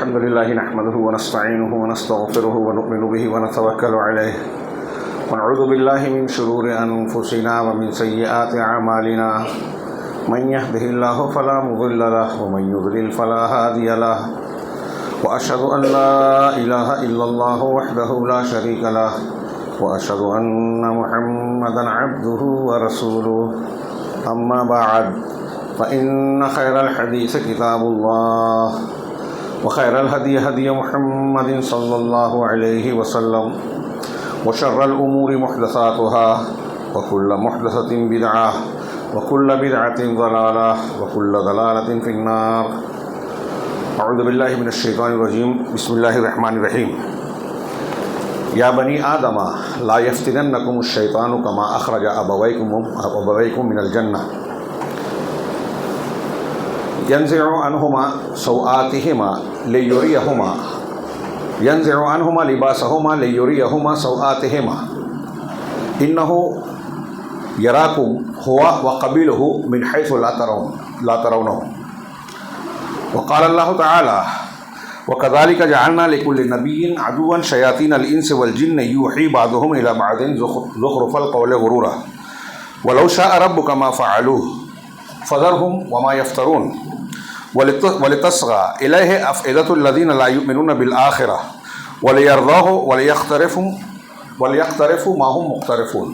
الحمد لله نحمده ونستعينه ونستغفره ونؤمن به ونتوكل عليه ونعوذ بالله من شرور أنفسنا ومن سيئات أعمالنا من يهده الله فلا مضل له ومن يضلل فلا هادي له وأشهد أن لا إله إلا الله وحده لا شريك له وأشهد أن محمدا عبده ورسوله أما بعد فإن خير الحديث كتاب الله وخير الهدي هدي محمد صلى الله عليه وسلم وشر الأمور محدثاتها وكل محدثة بدعة وكل بدعة ضلالة وكل ضلالة في النار. أعوذ بالله من الشيطان الرجيم. بسم الله الرحمن الرحيم. يا بني آدم لا يفتننكم الشيطان كما أخرج أبويكم من الجنة ينزع عنهما سوآتهما ينزع عنهما لباسهما ليريهما سوآتهما إنه يراكم هو وقبيله من حيث لا ترونه. وقال الله تعالى وكذلك جعلنا لكل نبي عدوا شياطين الإنس والجن يوحي بعضهم إلى بعض زخرف القول غرورا ولو شاء ربك ما فعلوه فذرهم وما يفترون ولتصغى إليه أفئدة الذين لا يؤمنون بالآخرة وليرضاه وليقترفوا ما هم مقترفون.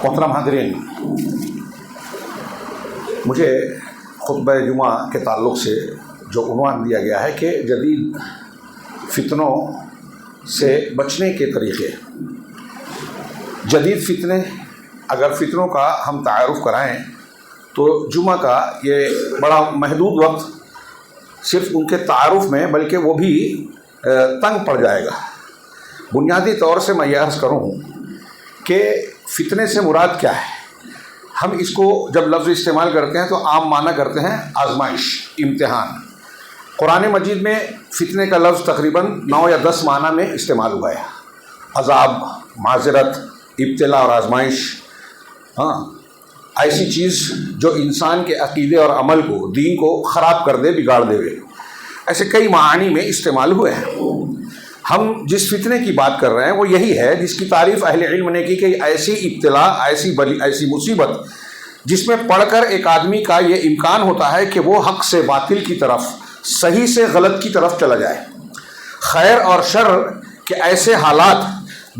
محترم حاضرین، مجھے خطبہ جمعہ کے تعلق سے جو عنوان دیا گیا ہے کہ جدید فتنوں سے بچنے کے طریقے. جدید فتنے، اگر فتنوں کا ہم تعارف کرائیں تو جمعہ کا یہ بڑا محدود وقت صرف ان کے تعارف میں بلکہ وہ بھی تنگ پڑ جائے گا. بنیادی طور سے میں یہ عرض کروں کہ فتنے سے مراد کیا ہے. ہم اس کو جب لفظ استعمال کرتے ہیں تو عام معنی کرتے ہیں آزمائش، امتحان. قرآن مجید میں فتنے کا لفظ تقریباً 9 یا 10 معنی میں استعمال ہوا ہے. عذاب، معذرت، ابتلا اور آزمائش. ایسی چیز جو انسان کے عقیدے اور عمل کو، دین کو خراب کر دے، بگاڑ دے. ایسے کئی معانی میں استعمال ہوئے ہیں. ہم جس فتنے کی بات کر رہے ہیں وہ یہی ہے جس کی تعریف اہل علم نے کی کہ ایسی ابتلا، ایسی مصیبت جس میں پڑھ کر ایک آدمی کا یہ امکان ہوتا ہے کہ وہ حق سے باطل کی طرف، صحیح سے غلط کی طرف چلا جائے. خیر اور شر کے ایسے حالات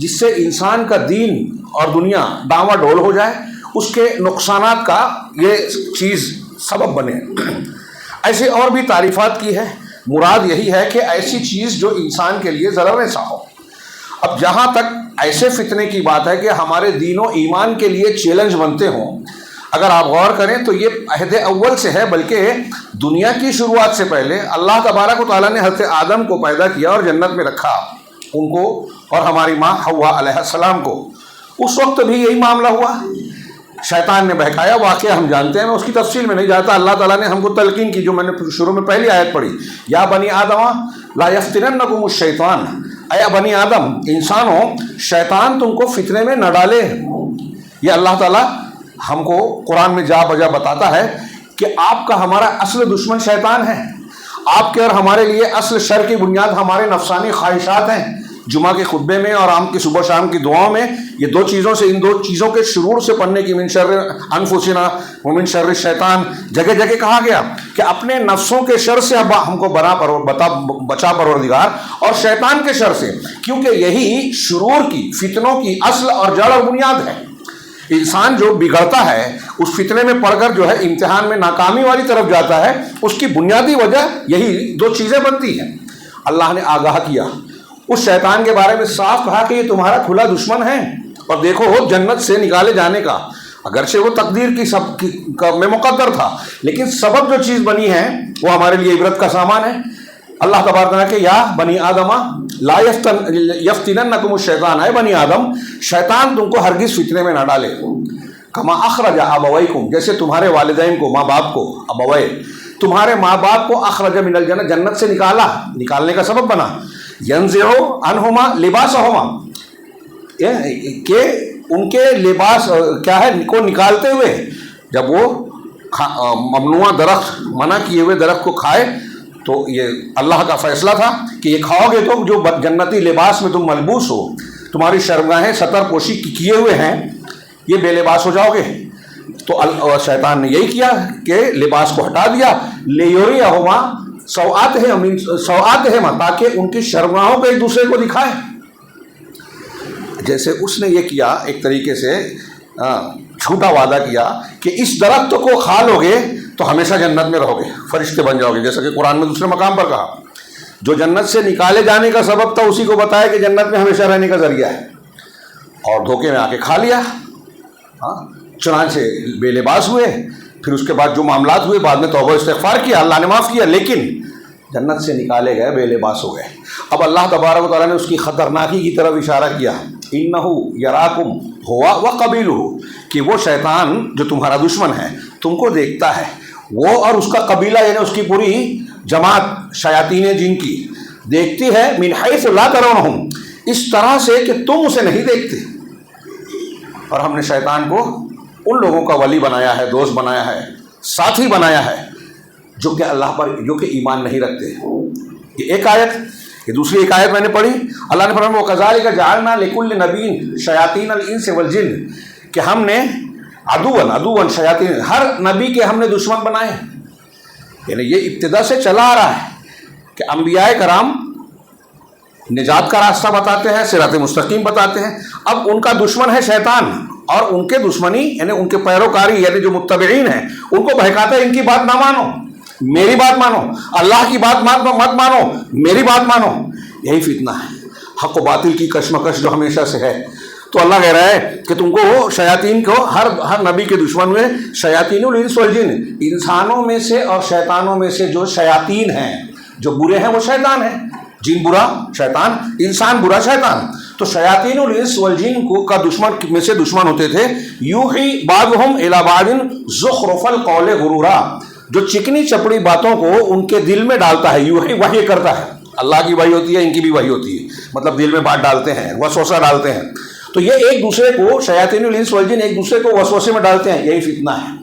جس سے انسان کا دین اور دنیا ڈاواں ڈول ہو جائے، اس کے نقصانات کا یہ چیز سبب بنے. ایسے اور بھی تعریفات کی ہے. مراد یہی ہے کہ ایسی چیز جو انسان کے لیے ضرر رساں ہو. اب جہاں تک ایسے فتنے کی بات ہے کہ ہمارے دین و ایمان کے لیے چیلنج بنتے ہوں، اگر آپ غور کریں تو یہ عہد اول سے ہے، بلکہ دنیا کی شروعات سے پہلے اللہ تبارک و تعالیٰ نے حضرت آدم کو پیدا کیا اور جنت میں رکھا، ان کو اور ہماری ماں حوا علیہ السلام کو. اس وقت بھی یہی معاملہ ہوا. شیطان نے بہکایا، واقعہ ہم جانتے ہیں، میں اس کی تفصیل میں نہیں جاتا. اللہ تعالیٰ نے ہم کو تلقین کی جو میں نے شروع میں پہلی آیت پڑھی، یا بنی آدم لا یفتننکم الشیطان. اے بنی آدم، انسانوں، شیطان تم کو فتنے میں نہ ڈالے. یہ اللہ تعالیٰ ہم کو قرآن میں جا بجا بتاتا ہے کہ آپ کا ہمارا اصل دشمن شیطان ہے. آپ کے اور ہمارے لیے اصل شر کی بنیاد ہمارے نفسانی خواہشات ہیں. جمعہ کے خطبے میں اور عام کی صبح شام کی دعاؤں میں یہ ان دو چیزوں کے شرور سے پڑھنے کی من شر انفسنا ومن شر الشیطان جگہ جگہ کہا گیا کہ اپنے نفسوں کے شر سے ہم کو بچا پروردگار، اور شیطان کے شر سے، کیونکہ یہی شرور کی، فتنوں کی اصل اور جڑ اور بنیاد ہے. انسان جو بگڑتا ہے اس فتنے میں پڑھ کر جو ہے امتحان میں ناکامی والی طرف جاتا ہے، اس کی بنیادی وجہ یہی دو چیزیں بنتی ہیں. اللہ نے آگاہ کیا، اس شیطان کے بارے میں صاف کہا کہ یہ تمہارا کھلا دشمن ہے، اور دیکھو جنت سے نکالے جانے کا اگرچہ وہ تقدیر کی میں مقدر تھا، لیکن سبب جو چیز بنی ہے وہ ہمارے لیے عبرت کا سامان ہے. اللہ تبارک نے کہ یا بنی آدم لا یفتننکم الشیطان، اے بنی آدم، شیطان تم کو ہرگز فتنے میں نہ ڈالے. کما اخرج ابویکم، جیسے تمہارے والدین کو، ماں باپ کو، ابوے تمہارے ماں باپ کو، اخرج من الجنہ، جنت سے نکالنے کا سبب بنا. ینزع عنہما لباسہما، کہ ان کے لباس کیا ہے کو نکالتے ہوئے، جب وہ ممنوع درخت، منع کیے ہوئے درخت کو کھائے تو یہ اللہ کا فیصلہ تھا کہ یہ کھاؤ گے تو جو جنتی لباس میں تم ملبوس ہو، تمہاری شرمگاہیں ستر پوشی کیے ہوئے ہیں، یہ بے لباس ہو جاؤ گے۔ تو شیطان نے یہی کیا کہ لباس کو ہٹا دیا، لیوریہما سوآتہما، تاکہ ان کی شرمگاہوں کو ایک دوسرے کو دکھائے۔ جیسے اس نے یہ کیا، ایک طریقے سے جھوٹا وعدہ کیا کہ اس درخت کو کھا لو گے تو ہمیشہ جنت میں رہو گے، فرشتے بن جاؤ گے، جیسا کہ قرآن میں دوسرے مقام پر کہا۔ جو جنت سے نکالے جانے کا سبب تھا اسی کو بتایا کہ جنت میں ہمیشہ رہنے کا ذریعہ ہے، اور دھوکے میں آ کے کھا لیا۔ چنانچہ بے لباس ہوئے، پھر اس کے بعد جو معاملات ہوئے، بعد میں توبہ استغفار کیا، اللہ نے معاف کیا، لیکن جنت سے نکالے گئے، بے لباس ہو گئے۔ اب اللہ تبارک و تعالیٰ نے اس کی خطرناکی کی طرف اشارہ کیا، انہو یراکم ہوا وقبیلہ، کہ وہ شیطان جو تمہارا دشمن ہے تم کو دیکھتا ہے، وہ اور اس کا قبیلہ یعنی اس کی پوری جماعت شیاطین جن کی دیکھتی ہے، من حیث لا ترونہم، اس طرح سے کہ تم اسے نہیں دیکھتے۔ اور ہم نے شیطان کو ان لوگوں کا ولی بنایا ہے، دوست بنایا ہے، ساتھی بنایا ہے جو کہ اللہ پر، جو کہ ایمان نہیں رکھتے۔ یہ ایک آیت، یہ دوسری ایک آیت میں نے پڑھی، اللہ نے فرمایا وَكَذَلِكَ جَعَلْنَا لِكُلِّ نَبِيٍّ شَيَاطِينَ الْإِنسِ وَالْجِنِّ، کہ ہم نے عدوًا شیاطین، ہر نبی کے ہم نے دشمن بنائے ہیں۔ یعنی یہ ابتدا سے چلا آ رہا ہے کہ انبیاء کرام نجات کا راستہ بتاتے ہیں، صراط مستقیم بتاتے ہیں، اب ان کا دشمن ہے شیطان، اور ان کے دشمنی یعنی ان کے پیروکاری یعنی جو متبعین ہیں ان کو بہکاتا ہے، ان کی بات نہ مانو، میری بات مانو، اللہ کی بات مت مانو، میری بات مانو۔ یہی فتنہ ہے، حق و باطل کی کشمکش جو ہمیشہ سے ہے۔ تو اللہ کہہ رہا ہے کہ تم کو شیاطین کو، ہر نبی کے دشمن ہوئے شیاطین الانس والجن، انسانوں میں سے اور شیطانوں میں سے جو شیاطین ہیں، جو برے ہیں وہ شیطان ہیں، جن برا شیطان، انسان برا شیطان۔ تو شیاطین الانس والجن کو کا دشمن میں سے دشمن ہوتے تھے، یوحی بعضهم الی بعض زخرف القول غرورا، جو چکنی چپڑی باتوں کو ان کے دل میں ڈالتا ہے، یوحی وحی کرتا ہے، اللہ کی وحی ہوتی ہے، ان کی بھی وحی ہوتی ہے، مطلب دل میں بات ڈالتے ہیں، وسوسہ ڈالتے ہیں۔ تو یہ ایک دوسرے کو، شیاطین الانس والجن ایک دوسرے کو وسوسے میں ڈالتے ہیں، یہی فتنہ ہے،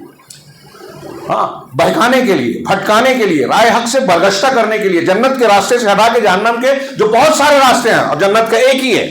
بہکانے کے لیے، بھٹکانے کے لیے، رائے حق سے برگشتہ کرنے کے لیے، جنت کے راستے سے ہٹا کے جہنم کے جو بہت سارے راستے ہیں اور جنت کا ایک ہی ہے،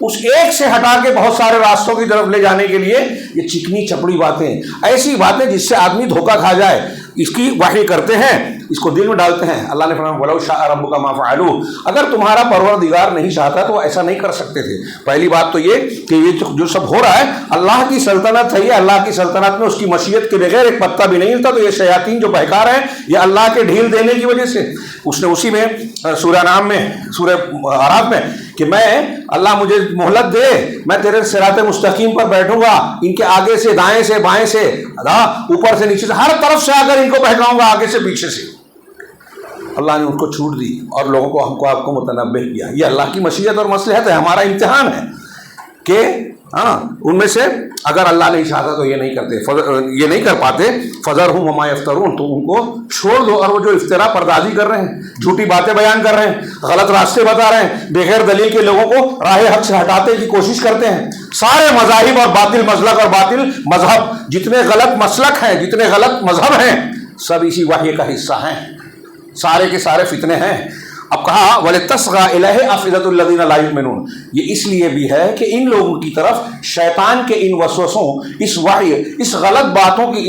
اس ایک سے ہٹا کے بہت سارے راستوں کی طرف لے جانے کے لیے یہ چکنی چپڑی باتیں، ایسی باتیں جس سے آدمی دھوکہ کھا جائے، اس کی وحی کرتے ہیں، اس کو دل میں ڈالتے ہیں۔ اللہ نے فرمایا وَلَوْ شَاءَ رَبُّكَ مَا فَعَلُوهُ، اگر تمہارا پروردگار نہیں چاہتا تو وہ ایسا نہیں کر سکتے تھے۔ پہلی بات تو یہ کہ یہ جو سب ہو رہا ہے اللہ کی سلطنت ہے، یہ اللہ کی سلطنت میں اس کی مشیت کے بغیر ایک پتا بھی نہیں ہلتا، تو یہ شیاطین جو بہکا رہے ہیں یہ اللہ کے ڈھیل دینے کی وجہ سے۔ اس نے اسی میں سورہ نام میں، سورہ اعراف میں، کہ میں اللہ مجھے مہلت دے، میں تیرے صراط مستقیم پر بیٹھوں گا، ان کے آگے سے، دائیں سے، بائیں سے، اوپر سے، نیچے سے، ہر طرف سے آ کر ان کو بہکاؤں گا، آگے سے، پیچھے سے۔ اللہ نے ان کو چھوٹ دی اور لوگوں کو، ہم کو، آپ کو متنبہ کیا۔ یہ اللہ کی مشیت اور مصلحت ہے، ہمارا امتحان ہے کہ ان میں سے اگر اللہ نہیں چاہتا تو یہ نہیں کرتے، یہ نہیں کر پاتے، فذرہم وما یفترون، تو ان کو چھوڑ دو، اور وہ جو افطرا پردازی کر رہے ہیں، جھوٹی باتیں بیان کر رہے ہیں، غلط راستے بتا رہے ہیں، بغیر دلیل کے لوگوں کو راہ حق سے ہٹانے کی کوشش کرتے ہیں، سارے مذاہب اور باطل مسلک اور باطل مذہب، جتنے غلط مسلک ہیں، جتنے غلط مذہب ہیں، سب اسی وحی کا حصہ ہیں، سارے کے سارے فتنے ہیں۔ اب کہا وَلِتَصْغَىٰ إِلَيْهِ أَفْئِدَةُ الَّذِينَ لَا يُؤْمِنُونَ، یہ اس لیے بھی ہے کہ ان لوگوں کی طرف شیطان کے ان وسوسوں، اس وحی، اس غلط باتوں کی،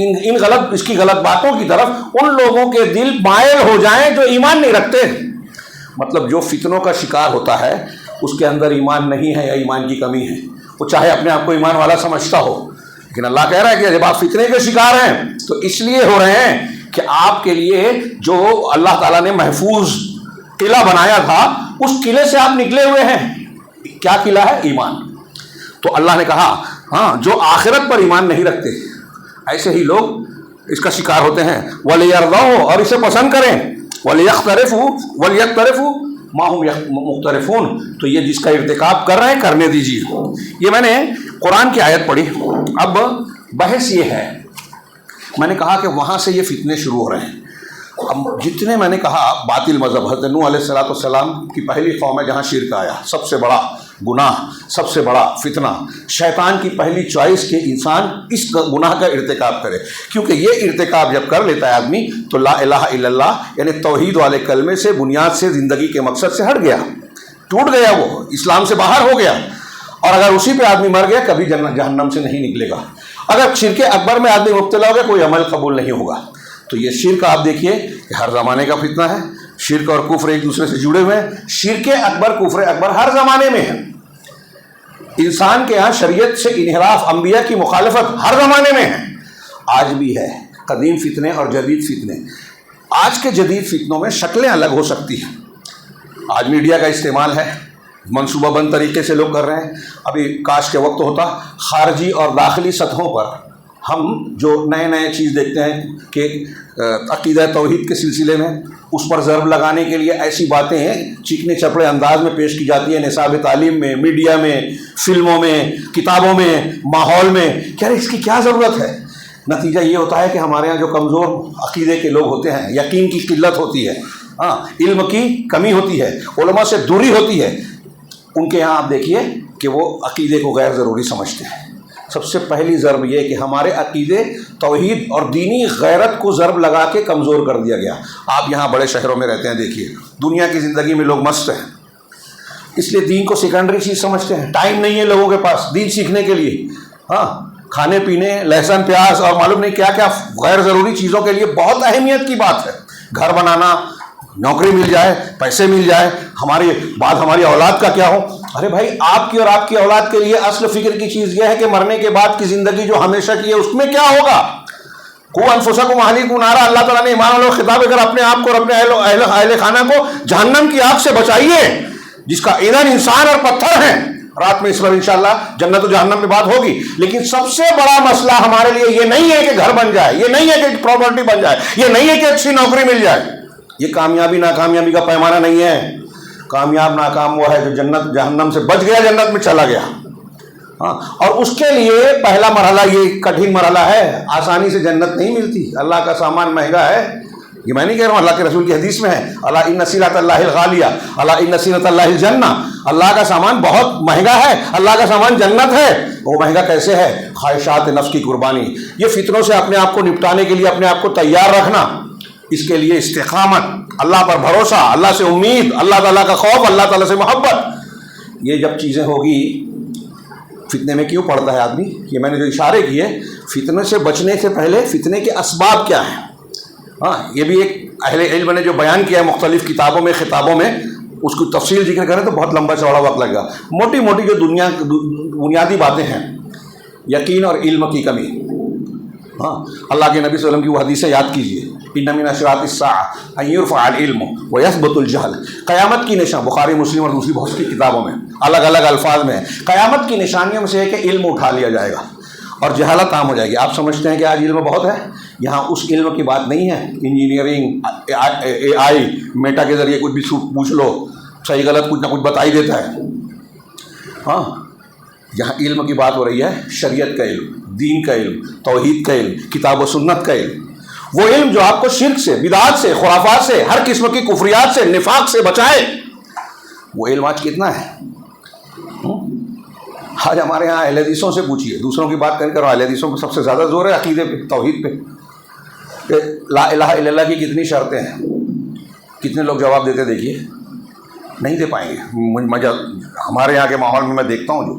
اس کی غلط باتوں کی طرف ان لوگوں کے دل مائل ہو جائیں جو ایمان نہیں رکھتے۔ مطلب جو فتنوں کا شکار ہوتا ہے اس کے اندر ایمان نہیں ہے یا ایمان کی کمی ہے، وہ چاہے اپنے آپ کو ایمان والا سمجھتا ہو، لیکن اللہ کہہ رہا ہے کہ جب آپ فتنے کے شکار ہیں تو اس لیے ہو رہے ہیں کہ آپ کے لیے جو اللہ تعالیٰ نے محفوظ قلعہ بنایا تھا اس قلعے سے آپ نکلے ہوئے ہیں۔ کیا قلعہ ہے؟ ایمان۔ تو اللہ نے کہا جو آخرت پر ایمان نہیں رکھتے ایسے ہی لوگ اس کا شکار ہوتے ہیں، وَلِيَرْضَوْا، اور اسے پسند کریں، وَلْيَقْتَرِفُوا مَا هُمْ مُقْتَرِفُونَ، تو یہ جس کا ارتکاب کر رہے ہیں کرنے دیجیے۔ یہ میں نے قرآن کی آیت پڑھی۔ اب بحث یہ ہے، میں نے کہا کہ وہاں سے یہ فتنے شروع ہو رہے ہیں۔ اب جتنے میں نے کہا باطل مذہب، حضرت نوح علیہ السلام کی پہلی قوم ہے جہاں شرک آیا، سب سے بڑا گناہ سب سے بڑا فتنہ، شیطان کی پہلی چوائس کہ انسان اس گناہ کا ارتکاب کرے، کیونکہ یہ ارتکاب جب کر لیتا ہے آدمی تو لا الہ الا اللہ یعنی توحید والے کلمے سے، بنیاد سے، زندگی کے مقصد سے ہٹ گیا، ٹوٹ گیا، وہ اسلام سے باہر ہو گیا، اور اگر اسی پہ آدمی مر گیا کبھی جہنم سے نہیں نکلے گا۔ اگر شرک اکبر میں آدمی مبتلا ہو گیا کوئی عمل قبول نہیں ہوگا۔ تو یہ شرک آپ دیکھیے کہ ہر زمانے کا فتنہ ہے، شرک اور کفر ایک دوسرے سے جڑے ہوئے ہیں، شرک اکبر کفر اکبر ہر زمانے میں ہے۔ انسان کے ہاں شریعت سے انحراف، انبیاء کی مخالفت ہر زمانے میں ہے، آج بھی ہے، قدیم فتنے اور جدید فتنے۔ آج کے جدید فتنوں میں شکلیں الگ ہو سکتی ہیں، آج میڈیا کا استعمال ہے، منصوبہ بند طریقے سے لوگ کر رہے ہیں۔ ابھی کاش کے وقت ہوتا خارجی اور داخلی سطحوں پر ہم جو نئے چیز دیکھتے ہیں کہ عقیدہ توحید کے سلسلے میں اس پر ضرب لگانے کے لیے ایسی باتیں ہیں چیکنے چپڑے انداز میں پیش کی جاتی ہیں، نصاب تعلیم میں، میڈیا میں، فلموں میں، کتابوں میں، ماحول میں، کیا اس کی کیا ضرورت ہے؟ نتیجہ یہ ہوتا ہے کہ ہمارے ہاں جو کمزور عقیدے کے لوگ ہوتے ہیں، یقین کی قلت ہوتی ہے، علم کی کمی ہوتی ہے، علماء سے دوری ہوتی ہے، ان کے یہاں آپ دیکھیے کہ وہ عقیدے کو غیر ضروری سمجھتے ہیں۔ سب سے پہلی ضرب یہ کہ ہمارے عقیدے توحید اور دینی غیرت کو ضرب لگا کے کمزور کر دیا گیا۔ آپ یہاں بڑے شہروں میں رہتے ہیں، دیکھیے دنیا کی زندگی میں لوگ مست ہیں، اس لیے دین کو سیکنڈری چیز سمجھتے ہیں، ٹائم نہیں ہے لوگوں کے پاس دین سیکھنے کے لیے، کھانے پینے، لہسن پیاز اور معلوم نہیں کیا کیا غیر ضروری چیزوں کے لیے بہت اہمیت کی بات ہے۔ گھر بنانا، نوکری مل جائے، پیسے مل جائے، ہماری اولاد کا کیا ہو؟ ارے بھائی، آپ کی اور آپ کی اولاد کے لیے اصل فکر کی چیز یہ ہے کہ مرنے کے بعد کی زندگی جو ہمیشہ کی ہے اس میں کیا ہوگا؟ قوا انفسکم واہلیکم نارا، اللہ تعالیٰ نے ایمان والوں کو خطاب کر اپنے آپ کو اور اپنے اہل خانہ کو جہنم کی آگ سے بچائیے، جس کا ایندھن انسان اور پتھر ہیں۔ رات میں اس پر انشاءاللہ جنت و جہنم میں بات ہوگی، لیکن سب سے بڑا مسئلہ ہمارے لیے یہ نہیں ہے کہ گھر بن جائے، یہ نہیں ہے کہ پراپرٹی بن جائے، یہ نہیں ہے کہ اچھی نوکری مل جائے۔ یہ کامیابی ناکامیابی کا پیمانہ نہیں ہے۔ کامیاب ناکام وہ ہے جو جنت جہنم سے بچ گیا، جنت میں چلا گیا۔ اور اس کے لیے پہلا مرحلہ یہ کٹھن مرحلہ ہے، آسانی سے جنت نہیں ملتی، اللہ کا سامان مہنگا ہے۔ یہ میں نہیں کہہ رہا ہوں، اللہ کے رسول کی حدیث میں ہے، الا ان سلعۃ اللہ الغالیہ، الا ان سلعۃ اللہ الجنہ، اللہ کا سامان بہت مہنگا ہے، اللہ کا سامان جنت ہے۔ وہ مہنگا کیسے ہے؟ خواہشات نفس کی قربانی، یہ فتنوں سے اپنے آپ کو نپٹانے کے لیے اپنے آپ کو تیار رکھنا، اس کے لیے استقامت، اللہ پر بھروسہ، اللہ سے امید، اللہ تعالیٰ کا خوف، اللہ تعالیٰ سے محبت۔ یہ جب چیزیں ہوگی، فتنے میں کیوں پڑتا ہے آدمی؟ یہ میں نے جو اشارے کیے، فتنے سے بچنے سے پہلے فتنے کے اسباب کیا ہیں، یہ بھی ایک اہل علم نے جو بیان کیا ہے مختلف کتابوں میں، خطابوں میں، اس کو تفصیل ذکر کریں تو بہت لمبا چوڑا وقت لگے گا۔ موٹی موٹی جو بنیادی باتیں ہیں، یقین اور علم کی کمی۔ اللہ کے نبی صلی اللہ علیہ وسلم کی وہ حدیثیں یاد کیجیے، ان من اشراط الساعة ان يرفع العلم ويثبت الجهل، قیامت کی نشان، بخاری مسلم اور دوسری بہت سی کتابوں میں الگ الگ الفاظ میں، قیامت کی نشانیوں میں سے ہے کہ علم اٹھا لیا جائے گا اور جہالت عام ہو جائے گی۔ آپ سمجھتے ہیں کہ آج علم بہت ہے، یہاں اس علم کی بات نہیں ہے، انجینئرنگ، اے آئی، میٹا کے ذریعے کچھ بھی پوچھ لو، صحیح غلط کچھ نہ کچھ بتا ہی دیتا ہے۔ یہاں علم کی بات ہو رہی ہے، شریعت کا علم، دین کا علم، توحید کا علم، کتاب و سنت کا علم، وہ علم جو آپ کو شرک سے، بدعات سے، خرافات سے، ہر قسم کی کفریات سے، نفاق سے بچائے۔ وہ علم آج کتنا ہے؟ آج ہمارے یہاں اہل حدیثوں سے پوچھیے، دوسروں کی بات کرو، اہل حدیثوں پہ سب سے زیادہ زور ہے عقیدے پہ، توحید پہ، کہ لا الہ الا اللہ کی کتنی شرطیں ہیں، کتنے لوگ جواب دیتے دیکھیے، نہیں دے پائیں گے۔ ہمارے یہاں کے ماحول میں دیکھتا ہوں، جو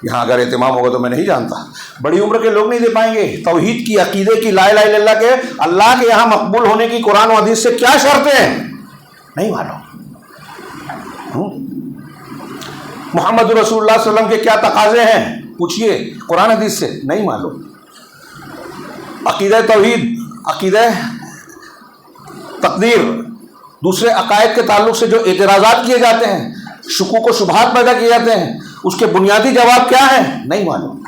یہاں اگر اہتمام ہوگا تو میں نہیں جانتا، بڑی عمر کے لوگ نہیں دے پائیں گے۔ توحید کی، عقیدے کی، لا الہ الا اللہ کے، اللہ کے یہاں مقبول ہونے کی قرآن و حدیث سے کیا شرطیں ہیں، نہیں معلوم۔ محمد رسول اللہ صلی اللہ علیہ وسلم کے کیا تقاضے ہیں، پوچھئے قرآن حدیث سے، نہیں معلوم۔ عقیدہ توحید، عقیدہ تقدیر، دوسرے عقائد کے تعلق سے جو اعتراضات کیے جاتے ہیں، شکوک و شبہات پیدا کیے جاتے ہیں، اس کے بنیادی جواب کیا ہیں، نہیں معلوم۔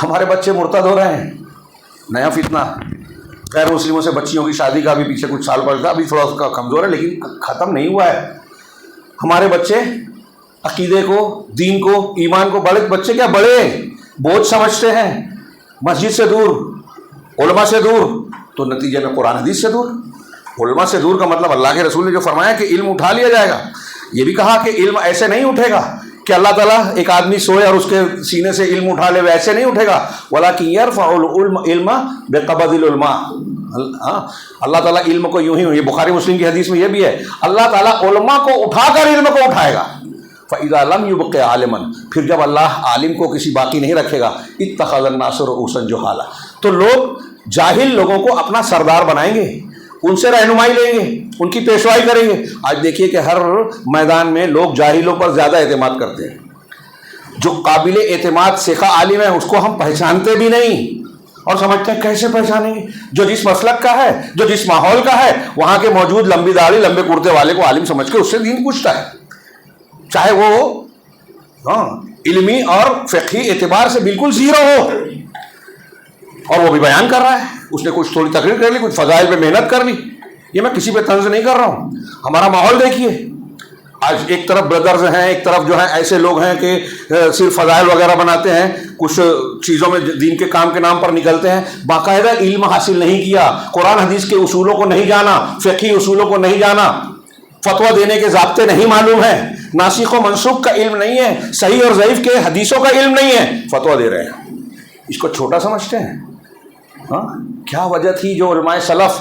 ہمارے بچے مرتد ہو رہے ہیں، نیا فتنہ، غیر مسلموں سے بچیوں کی شادی کا بھی پیچھے کچھ سال پڑتا، ابھی تھوڑا اس کا کمزور ہے لیکن ختم نہیں ہوا ہے۔ ہمارے بچے عقیدے کو، دین کو، ایمان کو، بچے کیا بڑے بوجھ سمجھتے ہیں، مسجد سے دور، علماء سے دور، تو نتیجے میں قرآن حدیث سے دور۔ علماء سے دور کا مطلب اللہ کے رسول نے جو فرمایا کہ علم اٹھا لیا جائے گا، یہ بھی کہا کہ علم ایسے نہیں اٹھے گا کہ اللہ تعالیٰ ایک آدمی سوئے اور اس کے سینے سے علم اٹھا لے، ویسے نہیں اٹھے گا. وَلَكِنْ يَرْفَعُ الْعِلْمَ بِقَبْضِ الْعُلَمَاء. اللہ تعالیٰ علم کو یوں ہی، یہ بخاری مسلم کی حدیث میں یہ بھی ہے، اللہ تعالیٰ علماء کو اٹھا کر علم کو اٹھائے گا. فَإِذَا لَمْ يُبْقِ عَالِمًا، پھر جب اللہ عالم کو کسی باقی نہیں رکھے گا، اتَّخَذَ النَّاسُ رُؤُوسًا جُهَالًا، تو لوگ جاہل لوگوں کو اپنا سردار بنائیں گے، ان سے رہنمائی لیں گے، ان کی پیشوائی کریں گے. آج دیکھیے کہ ہر میدان میں لوگ جاہلوں پر زیادہ اعتماد کرتے ہیں. جو قابل اعتماد سیکھا عالم ہے اس کو ہم پہچانتے بھی نہیں اور سمجھتے ہیں کیسے پہچانیں گے. جو جس مسلک کا ہے، جو جس ماحول کا ہے، وہاں کے موجود لمبی داڑھی لمبے کرتے والے کو عالم سمجھ کے اس سے دین پوچھتا ہے، چاہے وہ علمی اور فقہی اعتبار سے بالکل زیرو ہو. اور وہ بھی بیان کر رہا ہے، اس نے کچھ تھوڑی تقریر کر لی، کچھ فضائل پہ محنت کر لی. یہ میں کسی پہ طنز نہیں کر رہا ہوں. ہمارا ماحول دیکھیے، آج ایک طرف بردرز ہیں، ایک طرف جو ہے ایسے لوگ ہیں کہ صرف فضائل وغیرہ بناتے ہیں، کچھ چیزوں میں دین کے کام کے نام پر نکلتے ہیں، باقاعدہ علم حاصل نہیں کیا، قرآن حدیث کے اصولوں کو نہیں جانا، فقہی اصولوں کو نہیں جانا، فتویٰ دینے کے ضابطے نہیں معلوم ہیں، ناسخ و منسوخ کا علم نہیں ہے، صحیح اور ضعیف کے حدیثوں کا علم نہیں ہے، فتویٰ دے رہے ہیں. اس کو چھوٹا سمجھتے ہیں. کیا وجہ تھی جو علماء سلف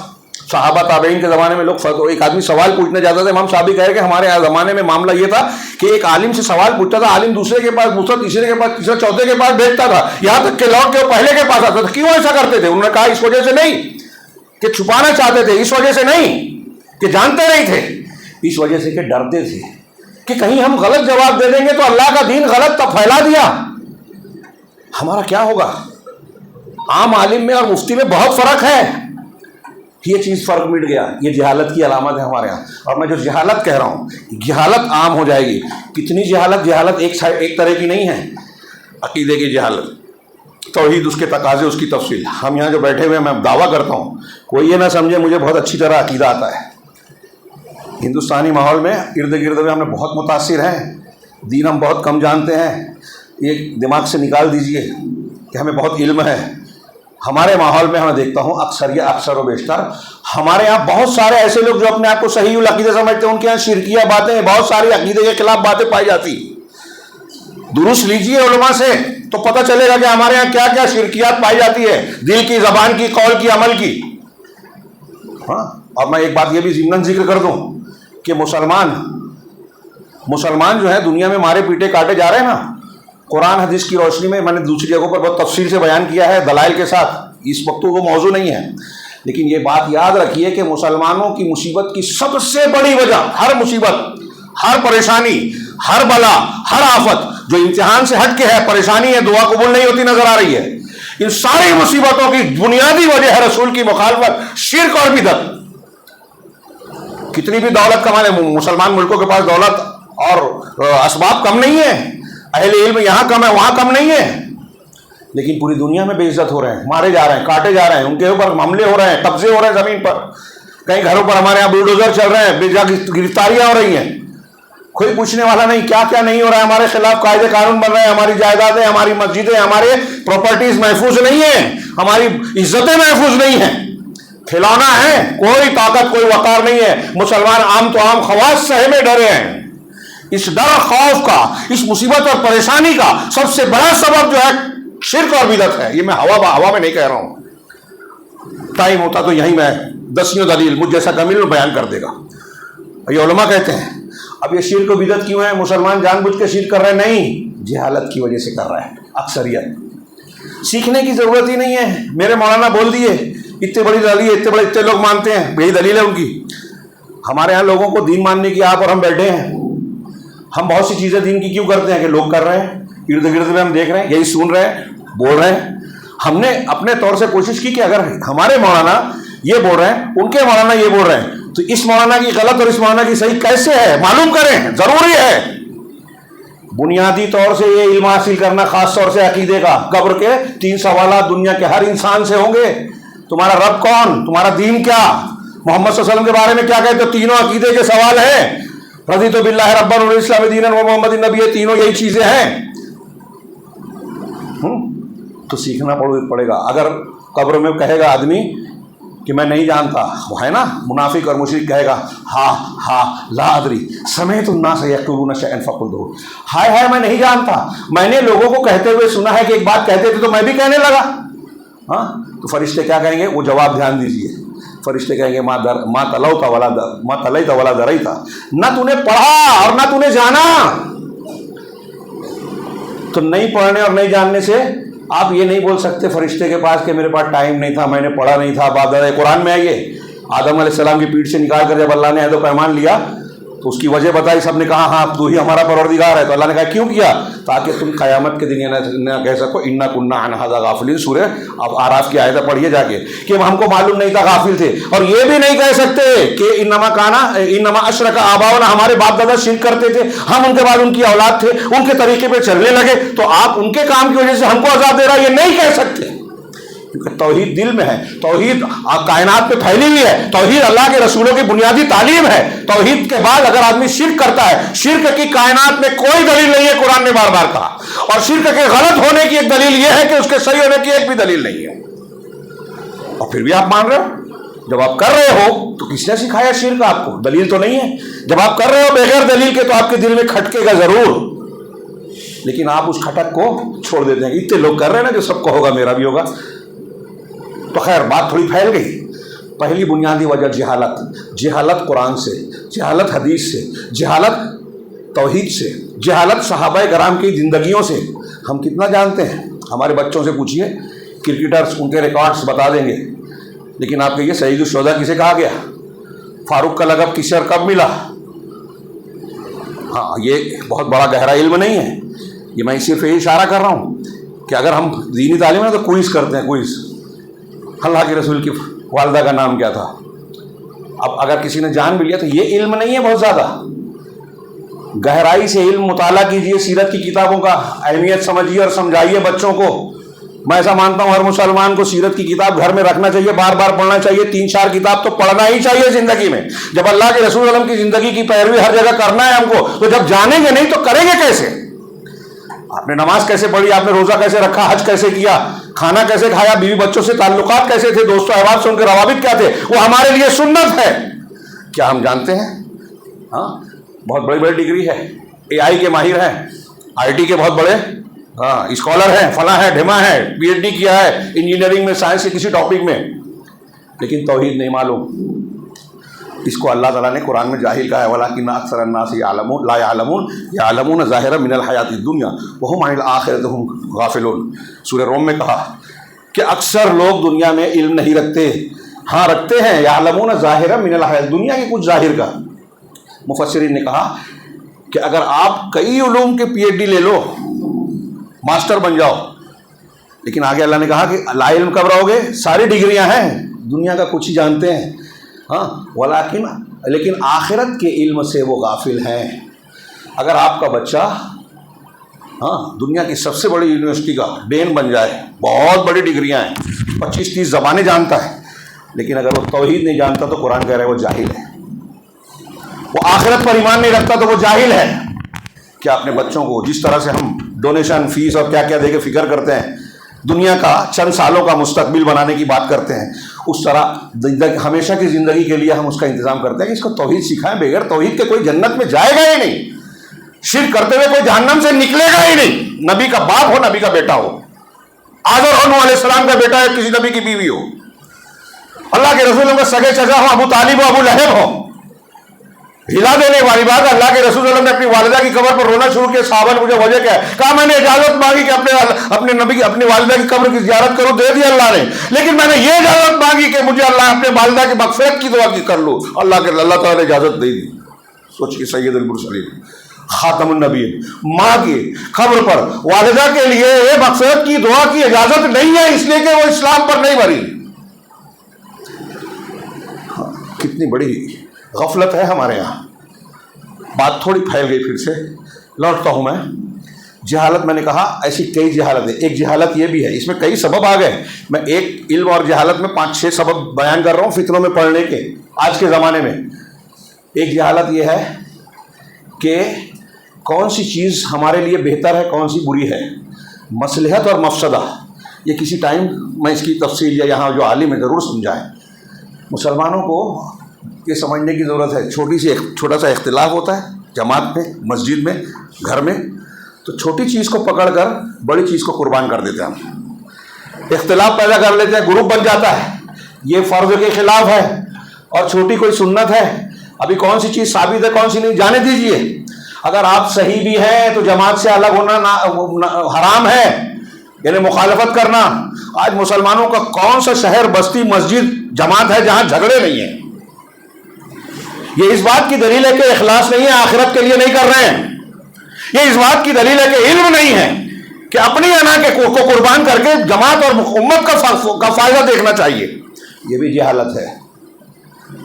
صحابہ تابعین کے زمانے میں لوگ ایک آدمی سوال پوچھنے جاتا تھا، امام صاحب کہہ رہے کہ ہمارے زمانے میں معاملہ یہ تھا کہ ایک عالم سے سوال پوچھتا تھا، عالم دوسرے کے پاس، دوسرا تیسرے کے پاس، تیسرا چوتھے کے پاس بھیجتا تھا، یہاں تک کہ لوٹ کے وہ پہلے کے پاس آتا تھا. کیوں ایسا کرتے تھے؟ انہوں نے کہا اس وجہ سے نہیں کہ چھپانا چاہتے تھے، اس وجہ سے نہیں کہ جانتے نہیں تھے، اس وجہ سے کہ ڈرتے تھے کہ کہیں ہم غلط جواب دے دیں گے تو اللہ کا دین غلط تب پھیلا دیا، ہمارا کیا ہوگا. عام عالم میں اور مفتی میں بہت فرق ہے. یہ چیز فرق مٹ گیا. یہ جہالت کی علامت ہے ہمارے یہاں. اور میں جو جہالت کہہ رہا ہوں، جہالت عام ہو جائے گی. کتنی جہالت ایک طرح کی نہیں ہے. عقیدے کی جہالت، توحید، اس کے تقاضے، اس کی تفصیل. ہم یہاں جو بیٹھے ہوئے ہیں، میں دعویٰ کرتا ہوں کوئی یہ نہ سمجھے مجھے بہت اچھی طرح عقیدہ آتا ہے. ہندوستانی ماحول میں ارد گرد میں ہم نے بہت متاثر ہیں، دین ہم بہت کم جانتے ہیں. یہ دماغ سے نکال دیجئے کہ ہمیں بہت علم ہے. ہمارے ماحول میں میں دیکھتا ہوں اکثر و بیشتر ہمارے یہاں بہت سارے ایسے لوگ جو اپنے آپ کو صحیح العقیدہ سمجھتے ہیں، ان کے یہاں شرکیہ باتیں، بہت ساری عقیدے کے خلاف باتیں پائی جاتی. درست لیجئے علماء سے تو پتہ چلے گا کہ ہمارے یہاں کیا کیا شرکیات پائی جاتی ہے، دل کی، زبان کی، قول کی، عمل کی. اور میں ایک بات یہ بھی ضمناً ذکر کر دوں کہ مسلمان جو ہے دنیا میں مارے پیٹے کاٹے جا رہے ہیں نا. قرآن حدیث کی روشنی میں نے دوسری جگہوں پر بہت تفصیل سے بیان کیا ہے، دلائل کے ساتھ. اس وقت وہ موضوع نہیں ہے، لیکن یہ بات یاد رکھیے کہ مسلمانوں کی مصیبت کی سب سے بڑی وجہ، ہر مصیبت، ہر پریشانی، ہر بلا، ہر آفت جو امتحان سے ہٹ کے ہے، پریشانی ہے، دعا قبول نہیں ہوتی نظر آ رہی ہے، ان ساری مصیبتوں کی بنیادی وجہ ہے رسول کی مخالفت، شرک اور بدعت. کتنی بھی دولت کما لیں، مسلمان ملکوں کے پاس دولت اور اسباب کم نہیں ہے، اہل علم یہاں کم ہے وہاں کم نہیں ہے، لیکن پوری دنیا میں بے عزت ہو رہے ہیں، مارے جا رہے ہیں، کاٹے جا رہے ہیں، ان کے اوپر حملے ہو رہے ہیں، قبضے ہو رہے ہیں زمین پر. کئی گھروں پر ہمارے یہاں بلڈوزر چل رہے ہیں، بے جا گرفتاریاں ہو رہی ہیں. کوئی پوچھنے والا نہیں کیا کیا نہیں ہو رہا ہے. ہمارے خلاف قاعدے قانون بن رہے ہیں، ہماری جائیدادیں، ہماری مسجدیں، ہمارے پراپرٹیز محفوظ نہیں ہیں، ہماری عزتیں محفوظ نہیں ہیں. کھلونا ہے، کوئی طاقت، کوئی وقار نہیں ہے. مسلمان عام تو عام خواص سہمے ڈرے ہیں. اس ڈر، خوف کا، اس مصیبت اور پریشانی کا سب سے بڑا سبب جو ہے شرک اور بدعت ہے. یہ میں ہوا میں نہیں کہہ رہا ہوں. ٹائم ہوتا تو یہیں میں دسیوں دلیل مجھ جیسا کمیل بیان کر دے گا. یہ علماء کہتے ہیں. اب یہ شرک و بدعت کیوں ہے؟ مسلمان جان بوجھ کے شرک کر رہے نہیں، جہالت کی وجہ سے کر رہا ہے. اکثریت سیکھنے کی ضرورت ہی نہیں ہے. میرے مولانا بول دیے، اتنے بڑی دلیل، اتنے لوگ مانتے ہیں، یہی دلیل ہے ان کی. ہمارے یہاں لوگوں کو دین ماننے کی آپ اور ہم بیٹھے ہیں. ہم بہت سی چیزیں دین کی کیوں کرتے ہیں کہ لوگ کر رہے ہیں، ارد گرد میں ہم دیکھ رہے ہیں، یہی سن رہے ہیں، بول رہے ہیں. ہم نے اپنے طور سے کوشش کی کہ اگر ہمارے مولانا یہ بول رہے ہیں، ان کے مولانا یہ بول رہے ہیں، تو اس مولانا کی غلط اور اس مولانا کی صحیح کیسے ہے معلوم کریں. ضروری ہے بنیادی طور سے یہ علم حاصل کرنا، خاص طور سے عقیدے کا. قبر کے 3 سوالات دنیا کے ہر انسان سے ہوں گے. تمہارا رب کون، تمہارا دین کیا، محمد صلی اللہ علیہ وسلم کے بارے میں کیا کہتے ہو. تینوں عقیدے کے سوال ہیں. رضیت باللہ ربا والاسلام دینا ومحمد النبی، تینوں یہی چیزیں ہیں. تو سیکھنا پڑے گا. اگر قبر میں کہے گا آدمی کہ میں نہیں جانتا، وہ ہے نا منافق اور مشرک کہے گا ہاں لا ادری سمیعت الناس یقولون شیئا فقلتہ، ہائے ہائے میں نہیں جانتا، میں نے لوگوں کو کہتے ہوئے سنا ہے کہ ایک بات کہتے تھے تو میں بھی کہنے لگا. ہاں تو فرشتے کیا کہیں گے؟ وہ جواب دھیان دیجیے. فرشتے کہیں گے ما تلیت ولا دریت، نہ تو نے پڑھا اور نہ تو نے جانا. تو نہیں پڑھنے اور نہیں جاننے سے آپ یہ نہیں بول سکتے فرشتے کے پاس کہ میرے پاس ٹائم نہیں تھا، میں نے پڑھا نہیں تھا. قرآن میں آئیے آدم علیہ السلام کی پیٹھ سے نکال کر جب اللہ نے عہد و پیمان لیا تو اس کی وجہ بتائی، سب نے کہا ہاں تو ہی ہمارا پروردگار ہے. تو اللہ نے کہا کیوں کیا؟ تاکہ تم قیامت کے دن یہ نہ کہہ سکو انا کنا عن ھذا غافلین. سورہ اب اعراف کی آیت پڑھیے جا کے کہ ہم کو معلوم نہیں تھا، غافل تھے. اور یہ بھی نہیں کہہ سکتے کہ انما اشرک آباؤنا، ہمارے باپ دادا شرک کرتے تھے، ہم ان کے بعد ان کی اولاد تھے، ان کے طریقے پہ چلنے لگے تو آپ ان کے کام کی وجہ سے ہم کو عذاب دے رہا. یہ نہیں کہہ سکتے کیونکہ توحید دل میں ہے، توحید کائنات پہ پھیلی ہوئی ہے، توحید اللہ کے رسولوں کی بنیادی تعلیم ہے. توحید کے بعد اگر آدمی شرک کرتا ہے، شرک کی کائنات میں کوئی دلیل نہیں ہے، قرآن نے بار بار کہا. اور شرک کے غلط ہونے کی ایک دلیل یہ ہے کہ اس کے صحیح ہونے کی ایک بھی دلیل نہیں ہے، اور پھر بھی آپ مان رہے ہو. جب آپ کر رہے ہو تو کس نے سکھایا شرک؟ آپ کو دلیل تو نہیں ہے. جب آپ کر رہے ہو بغیر دلیل کے تو آپ کے دل میں کھٹکے گا ضرور، لیکن آپ اس کھٹک کو چھوڑ دیتے ہیں. اتنے لوگ کر رہے ہیں نا جو سب کو ہوگا میرا بھی ہوگا. تو خیر بات تھوڑی پھیل گئی. پہلی بنیادی وجہ جہالت قرآن سے، جہالت حدیث سے، جہالت توحید سے، جہالت صحابہ کرام کی زندگیوں سے. ہم کتنا جانتے ہیں؟ ہمارے بچوں سے پوچھیے، کرکٹرز ان کے ریکارڈز بتا دیں گے. لیکن آپ کہیے سعید الشہداء کسے کہا گیا؟ فاروق کا لقب کس اور کب ملا؟ ہاں یہ بہت بڑا گہرا علم نہیں ہے، یہ میں صرف یہ اشارہ کر رہا ہوں کہ اگر ہم دینی تعلیم ہے تو کوئز کرتے ہیں. کوئز اللہ کے رسول کی والدہ کا نام کیا تھا؟ اب اگر کسی نے جان بھی لیا تو یہ علم نہیں ہے. بہت زیادہ گہرائی سے علم مطالعہ کیجئے، سیرت کی کتابوں کا اہمیت سمجھیے اور سمجھائیے بچوں کو. میں ایسا مانتا ہوں ہر مسلمان کو سیرت کی کتاب گھر میں رکھنا چاہیے، بار بار پڑھنا چاہیے. 3-4 کتاب تو پڑھنا ہی چاہیے زندگی میں. جب اللہ کے رسول وسلم کی زندگی کی پیروی ہر جگہ کرنا ہے ہم کو، تو جب جانیں گے نہیں تو کریں گے کیسے؟ آپ نے نماز کیسے پڑھی، آپ نے روزہ کیسے رکھا، حج کیسے کیا، کھانا کیسے کھایا، بیوی بچوں سے تعلقات کیسے تھے، دوست و احباب سے ان کے روابط کیا تھے، وہ ہمارے لیے سنت ہے. کیا ہم جانتے ہیں؟ ہاں بہت بڑی بڑی ڈگری ہے، AI کے ماہر ہیں، IT کے بہت بڑے اسکالر ہیں، فلاں ہے ڈھما ہے، PhD کیا ہے انجینئرنگ میں، سائنس کے کسی ٹاپک میں، لیکن توحید نہیں معلوم. اس کو اللہ تعالیٰ نے قرآن میں جاہل کہا ہے. وَلَٰكِنَّ أَكْثَرَ النَّاسِ لَا يَعْلَمُونَ يَعْلَمُونَ ظَاهِرًا مِنَ الْحَيَاةِ الدُّنْيَا وَهُمْ عَنِ الْآخِرَةِ هُمْ غَافِلُونَ. سورہ روم میں کہا کہ اکثر لوگ دنیا میں علم نہیں رکھتے. ہاں رکھتے ہیں، يَعْلَمُونَ ظَاهِرًا مِنَ الْحَيَاةِ، دنیا کے کچھ ظاہر کا. مفسرین نے کہا کہ اگر آپ کئی علوم کے PhD لے لو، ماسٹر بن جاؤ، لیکن آگے اللہ نے کہا کہ لا علم کب رہو گے؟ ساری ڈگریاں ہیں، دنیا کا کچھ ہی جانتے ہیں. ہاں لیکن آخرت کے علم سے وہ غافل ہیں. اگر آپ کا بچہ دنیا کی سب سے بڑی یونیورسٹی کا ڈین بن جائے، بہت بڑی ڈگریاں ہیں، 25-30 زبانیں جانتا ہے، لیکن اگر وہ توحید نہیں جانتا تو قرآن کہہ رہے وہ جاہل ہے. وہ آخرت پر ایمان نہیں رکھتا تو وہ جاہل ہے. کیا اپنے بچوں کو جس طرح سے ہم ڈونیشن، فیس اور کیا کیا دے کے فکر کرتے ہیں، دنیا کا چند سالوں کا مستقبل بنانے کی بات کرتے ہیں، اس طرح ہمیشہ کی زندگی کے لیے ہم اس کا انتظام کرتے ہیں کہ اس کو توحید سکھائیں. بغیر توحید کے کوئی جنت میں جائے گا ہی نہیں، شرک کرتے ہوئے کوئی جہنم سے نکلے گا ہی نہیں. نبی کا باپ ہو، نبی کا بیٹا ہو، آزر اور نوح علیہ السلام کا بیٹا ہے، کسی نبی کی بیوی ہو، اللہ کے رسولوں کے سگے چچا ہو، ابو طالب ہو، ابو لہب ہو. ہلا دینے والی بات، اللہ کے رسول اللہ نے اپنی والدہ کی قبر پر رونا شروع کیا. صحابہ نے مجھے وجہ کیا ہے؟ کہا میں نے اجازت مانگی کہ اپنے نبی کی، اپنی والدہ کی قبر کی زیارت کروں، دے دی اللہ نے. لیکن میں نے یہ اجازت مانگی کہ مجھے اللہ اپنے والدہ کی مغفرت کی دعا کر لوں، اللہ تعالیٰ نے اجازت دے دی. سوچیے سید المرسلین خاتم النبی ماں کی قبر پر والدہ کے لیے مغفرت کی دعا کی اجازت نہیں ہے، اس لیے کہ وہ اسلام پر نہیں مری. کتنی بڑی غفلت ہے ہمارے یہاں. بات تھوڑی پھیل گئی، پھر سے لوٹتا ہوں میں. جہالت میں نے کہا ایسی کئی جہالت ہے. ایک جہالت یہ بھی ہے، اس میں کئی سبب آ گئے. میں ایک علم اور جہالت میں 5-6 سبب بیان کر رہا ہوں فتنوں میں پڑھنے کے آج کے زمانے میں. ایک جہالت یہ ہے کہ کون سی چیز ہمارے لیے بہتر ہے، کون سی بری ہے، مصلحت اور مفسدہ. یہ کسی ٹائم میں اس کی تفصیل یا یہاں جو عالم ہے ضرور سمجھائیں. مسلمانوں کو یہ سمجھنے کی ضرورت ہے، چھوٹا سا اختلاف ہوتا ہے جماعت میں، مسجد میں، گھر میں، تو چھوٹی چیز کو پکڑ کر بڑی چیز کو قربان کر دیتے ہیں ہم، اختلاف پیدا کر لیتے ہیں، گروپ بن جاتا ہے، یہ فرض کے خلاف ہے اور چھوٹی کوئی سنت ہے، ابھی کون سی چیز ثابت ہے کون سی نہیں، جانے دیجئے۔ اگر آپ صحیح بھی ہیں تو جماعت سے الگ ہونا حرام ہے، یعنی مخالفت کرنا۔ آج مسلمانوں کا کون سا شہر، بستی، مسجد، جماعت ہے جہاں جھگڑے نہیں ہیں؟ یہ اس بات کی دلیل ہے کہ اخلاص نہیں ہے، آخرت کے لیے نہیں کر رہے ہیں۔ یہ اس بات کی دلیل ہے کہ علم نہیں ہے کہ اپنی انا کو قربان کر کے جماعت اور امت کا فائدہ دیکھنا چاہیے۔ یہ بھی جہالت ہے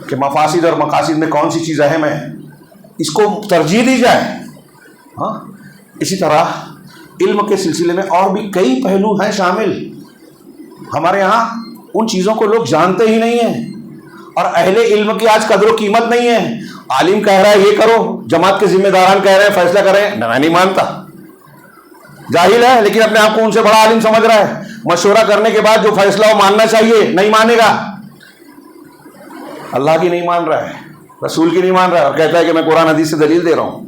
کہ مفاسد اور مقاصد میں کون سی چیز اہم ہے، اس کو ترجیح دی جائے۔ ہاں، اسی طرح علم کے سلسلے میں اور بھی کئی پہلو ہیں شامل، ہمارے یہاں ان چیزوں کو لوگ جانتے ہی نہیں ہیں، اور اہل علم کی آج قدر و قیمت نہیں ہے۔ عالم کہہ رہا ہے یہ کرو، جماعت کے ذمہ داران کہہ رہے ہیں فیصلہ کریں، میں نہیں مانتا۔ جاہل ہے لیکن اپنے آپ کو ان سے بڑا عالم سمجھ رہا ہے، مشورہ کرنے کے بعد جو فیصلہ وہ ماننا چاہیے نہیں مانے گا، اللہ کی نہیں مان رہا ہے، رسول کی نہیں مان رہا ہے، اور کہتا ہے کہ میں قرآن حدیث سے دلیل دے رہا ہوں۔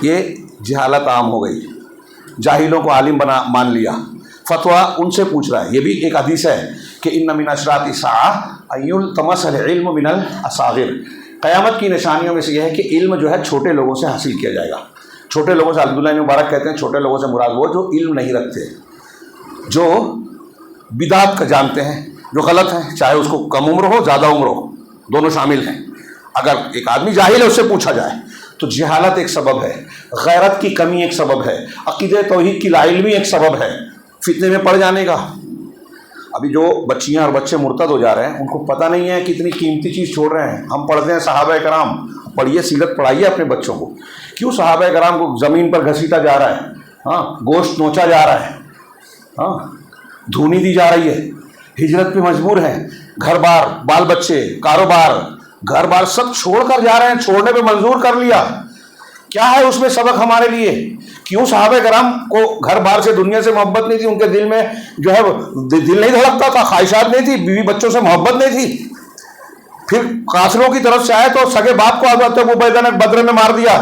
یہ جہالت عام ہو گئی، جاہلوں کو عالم مان لیا، فتویٰ ان سے پوچھ رہا ہے۔ یہ بھی ایک حدیث ہے کہ ان من اشراط الساعۃ ان یلتمس العلم من الاصاغر، قیامت کی نشانیوں میں سے یہ ہے کہ علم جو ہے چھوٹے لوگوں سے حاصل کیا جائے گا۔ چھوٹے لوگوں سے عبداللہ بن مبارک کہتے ہیں چھوٹے لوگوں سے مراد وہ جو علم نہیں رکھتے، جو بدعت کا جانتے ہیں، جو غلط ہیں، چاہے اس کو کم عمر ہو زیادہ عمر ہو، دونوں شامل ہیں۔ اگر ایک آدمی جاہل ہے اس سے پوچھا جائے تو جہالت ایک سبب ہے، غیرت کی کمی ایک سبب ہے، عقیدہ توحید کی لاعلمی ایک سبب ہے فتنے میں پڑ جانے کا۔ ابھی جو بچیاں اور بچے مرتد ہو جا رہے ہیں ان کو پتہ نہیں ہے کتنی قیمتی چیز چھوڑ رہے ہیں۔ ہم پڑھتے ہیں صحابہ کرام، پڑھیے سیرت، پڑھائیے اپنے بچوں کو، کیوں صحابہ کرام کو زمین پر گھسیٹا جا رہا ہے، ہاں، گوشت نوچا جا رہا ہے، ہاں، دھونی دی جا رہی ہے، ہجرت پہ مجبور ہیں، گھر بار، بال بچے، کاروبار، گھر بار سب چھوڑ کر جا رہے ہیں، چھوڑنے پہ منظور کر لیا۔ کیا ہے اس میں سبق ہمارے لیے؟ کیوں صحابہ کرام کو گھر بار سے، دنیا سے محبت نہیں تھی، ان کے دل میں جو ہے دل نہیں دھڑکتا تھا، خواہشات نہیں تھی، بیوی بچوں سے محبت نہیں تھی؟ پھر کافروں کی طرف سے آئے تو سگے باپ کو حضرت عبیدہ نے بدر میں مار دیا،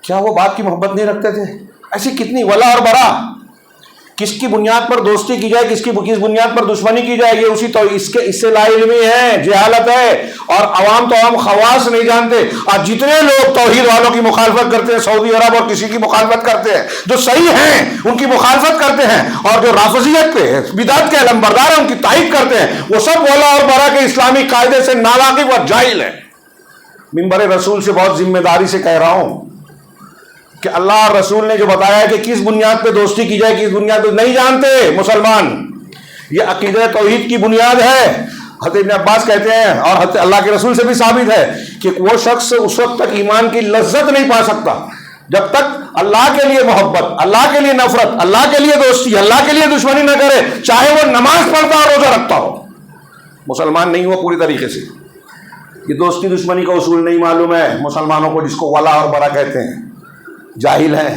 کیا وہ باپ کی محبت نہیں رکھتے تھے؟ ایسی کتنی ولا اور برا، کس کی بنیاد پر دوستی کی جائے، کس بنیاد پر دشمنی کی جائے، یہ اسی تو اس سے لا علمی ہے، جہالت ہے، اور عوام تو عوام خواص نہیں جانتے۔ آج جتنے لوگ توحید والوں کی مخالفت کرتے ہیں، سعودی عرب اور کسی کی مخالفت کرتے ہیں، جو صحیح ہیں ان کی مخالفت کرتے ہیں، اور جو رافضیت پہ بدعت کے علمبردار ہیں ان کی تائید کرتے ہیں، وہ سب ولا اور برا کے اسلامی قاعدے سے ناواقف اور جاہل ہیں۔ منبر رسول سے بہت ذمہ داری سے کہہ رہا ہوں کہ اللہ اور رسول نے جو بتایا ہے کہ کس بنیاد پہ دوستی کی جائے، کس بنیاد پہ نہیں جانتے مسلمان۔ یہ عقیدہ توحید کی بنیاد ہے۔ حضرت ابن عباس کہتے ہیں، اور حضرت اللہ کے رسول سے بھی ثابت ہے، کہ وہ شخص اس وقت تک ایمان کی لذت نہیں پا سکتا جب تک اللہ کے لیے محبت، اللہ کے لیے نفرت، اللہ کے لیے دوستی، اللہ کے لیے دشمنی نہ کرے، چاہے وہ نماز پڑھتا اور روزہ رکھتا ہو۔ مسلمان نہیں ہوا پوری طریقے سے۔ یہ دوستی دشمنی کا اصول نہیں معلوم ہے مسلمانوں کو، جس کو ولا اور برا کہتے ہیں، جاہل ہیں۔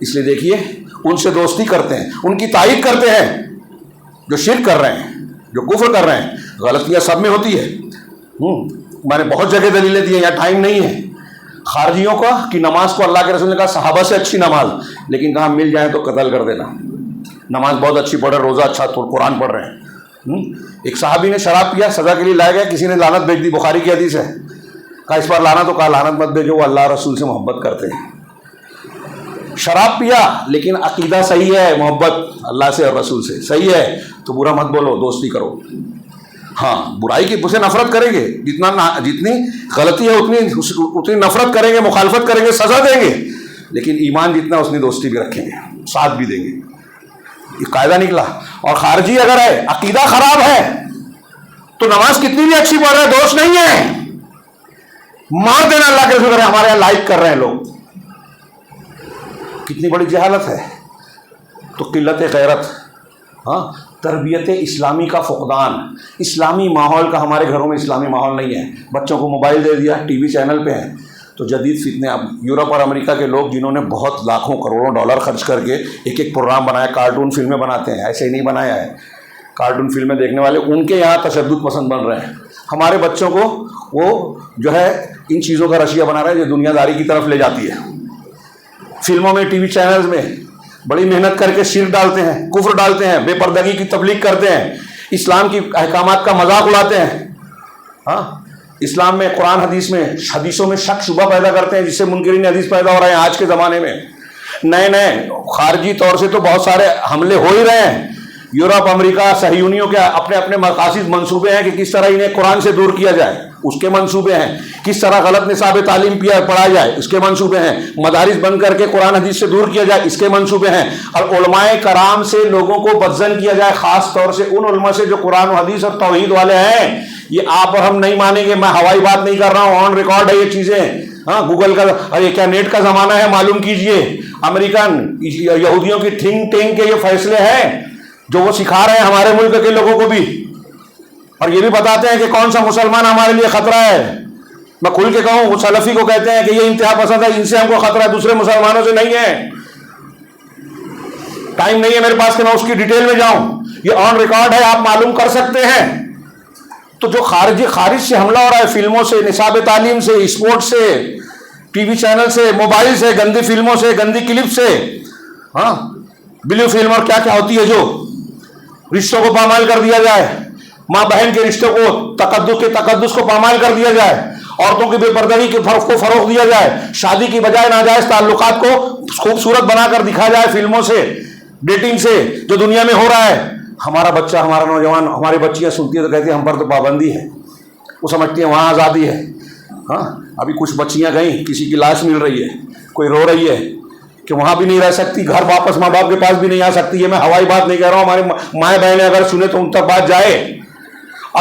اس لیے دیکھیے ان سے دوستی کرتے ہیں، ان کی تائید کرتے ہیں، جو شرک کر رہے ہیں، جو کفر کر رہے ہیں۔ غلطیاں سب میں ہوتی ہے، میں نے بہت جگہ دلیلیں دی ہیں، یہاں ٹائم نہیں ہے۔ خارجیوں کی نماز کو اللہ کے رسول نے کہا صحابہ سے اچھی نماز، لیکن کہاں مل جائے تو قتل کر دینا۔ نماز بہت اچھی پڑھ رہے، روزہ اچھا، تو قرآن پڑھ رہے ہیں۔ ایک صحابی نے شراب پیا، سزا کے لیے لایا گیا، کسی نے لعنت بھیج دی، بخاری کی حدیث ہے، کہا اس پر لانا، تو کہا لعنت مت بھیجو، وہ اللہ رسول سے محبت کرتے ہیں۔ شراب پیا لیکن عقیدہ صحیح ہے، محبت اللہ سے اور رسول سے صحیح ہے، تو برا مت بولو، دوستی کرو۔ ہاں، برائی کی اسے نفرت کریں گے، جتنی غلطی ہے اتنی نفرت کریں گے، مخالفت کریں گے، سزا دیں گے، لیکن ایمان جتنا اتنی دوستی بھی رکھیں گے، ساتھ بھی دیں گے۔ یہ قاعدہ نکلا۔ اور خارجی اگر ہے، عقیدہ خراب ہے، تو نماز کتنی بھی اچھی پڑھ رہا ہے، دوست نہیں ہے، مار دینا اللہ کے رسول کرے، ہمارے یہاں لائک کر رہے ہیں لوگ۔ کتنی بڑی جہالت ہے۔ تو قلت غیرت، ہاں، تربیت اسلامی کا فقدان، اسلامی ماحول کا، ہمارے گھروں میں اسلامی ماحول نہیں ہے، بچوں کو موبائل دے دیا، ٹی وی چینل پہ ہیں، تو جدید فتنے۔ اب یورپ اور امریکہ کے لوگ جنہوں نے بہت لاکھوں کروڑوں ڈالر خرچ کر کے ایک ایک پروگرام بنایا، کارٹون فلمیں بناتے ہیں، ایسے ہی نہیں بنایا ہے، کارٹون فلمیں دیکھنے والے، ان کے یہاں تشدد پسند بن رہے ہیں. ہمارے بچوں کو وہ جو ہے ان چیزوں کا رشیا بنا رہا ہے جو دنیا داری کی طرف لے جاتی ہے. فلموں میں، ٹی وی چینلز میں بڑی محنت کر کے شرک ڈالتے ہیں، کفر ڈالتے ہیں، بے پردگی کی تبلیغ کرتے ہیں، اسلام کی احکامات کا مذاق اڑاتے ہیں. ہاں، اسلام میں، قرآن حدیث میں، حدیثوں میں شک شبہ پیدا کرتے ہیں، جس سے منکرین حدیث پیدا ہو رہے ہیں. آج کے زمانے میں نئے خارجی طور سے تو بہت سارے حملے ہو ہی رہے ہیں. یورپ، امریکہ، صہیونیوں کے اپنے اپنے مقاصد، منصوبے ہیں کہ کس طرح انہیں قرآن سے دور کیا جائے، اس کے منصوبے ہیں. کس طرح غلط نصاب تعلیم پڑھایا جائے، اس کے منصوبے ہیں. مدارس بند کر کے قرآن حدیث سے دور کیا جائے، اس کے منصوبے ہیں. اور علماء کرام سے لوگوں کو بدظن کیا جائے، خاص طور سے ان علماء سے جو قرآن و حدیث اور توحید والے ہیں. یہ آپ اور ہم نہیں مانیں گے، میں ہوائی بات نہیں کر رہا ہوں، آن ریکارڈ ہے یہ چیزیں. ہاں، گوگل کا، ارے کیا نیٹ کا زمانہ ہے، معلوم کیجئے. امریکن یہودیوں کی تھنک ٹینک کے یہ فیصلے ہیں جو وہ سکھا رہے ہیں ہمارے ملک کے لوگوں کو بھی، اور یہ بھی بتاتے ہیں کہ کون سا مسلمان ہمارے لیے خطرہ ہے. میں کھل کے کہوں، وہ سلفی کو کہتے ہیں کہ یہ انتہا پسند ہے، ان سے ہم کو خطرہ ہے، دوسرے مسلمانوں سے نہیں ہے. ٹائم نہیں ہے میرے پاس کہ میں اس کی ڈیٹیل میں جاؤں، یہ آن ریکارڈ ہے، آپ معلوم کر سکتے ہیں. تو جو خارج سے حملہ ہو رہا ہے، فلموں سے، نصاب تعلیم سے، اسپورٹ سے، ٹی وی چینل سے، موبائل سے، گندی فلموں سے، گندی کلپ سے، ہاں، بلیو فلم اور کیا کیا ہوتی ہے، جو رشتوں کو پامال کر دیا جائے، ماں بہن کے رشتوں کو، تقدس کو پامال کر دیا جائے، عورتوں کی بے پردگی کے فرق کو فروغ دیا جائے، شادی کی بجائے ناجائز تعلقات کو خوبصورت بنا کر دکھایا جائے فلموں سے، ڈیٹنگ سے، جو دنیا میں ہو رہا ہے. ہمارا بچہ، ہمارا نوجوان، ہماری بچیاں سنتی ہے تو کہتی ہیں ہم پر تو پابندی ہے، وہ سمجھتی ہیں وہاں آزادی ہے. ہاں، ابھی کچھ بچیاں گئیں، کسی کی لاش مل رہی ہے، کوئی رو رہی ہے کہ وہاں بھی نہیں رہ سکتی، گھر واپس ماں باپ کے پاس بھی نہیں آ سکتی. یہ میں ہوائی بات نہیں کہہ رہا ہوں، ہماری مائیں بہنیں اگر سنیں تو ان تک بات جائے.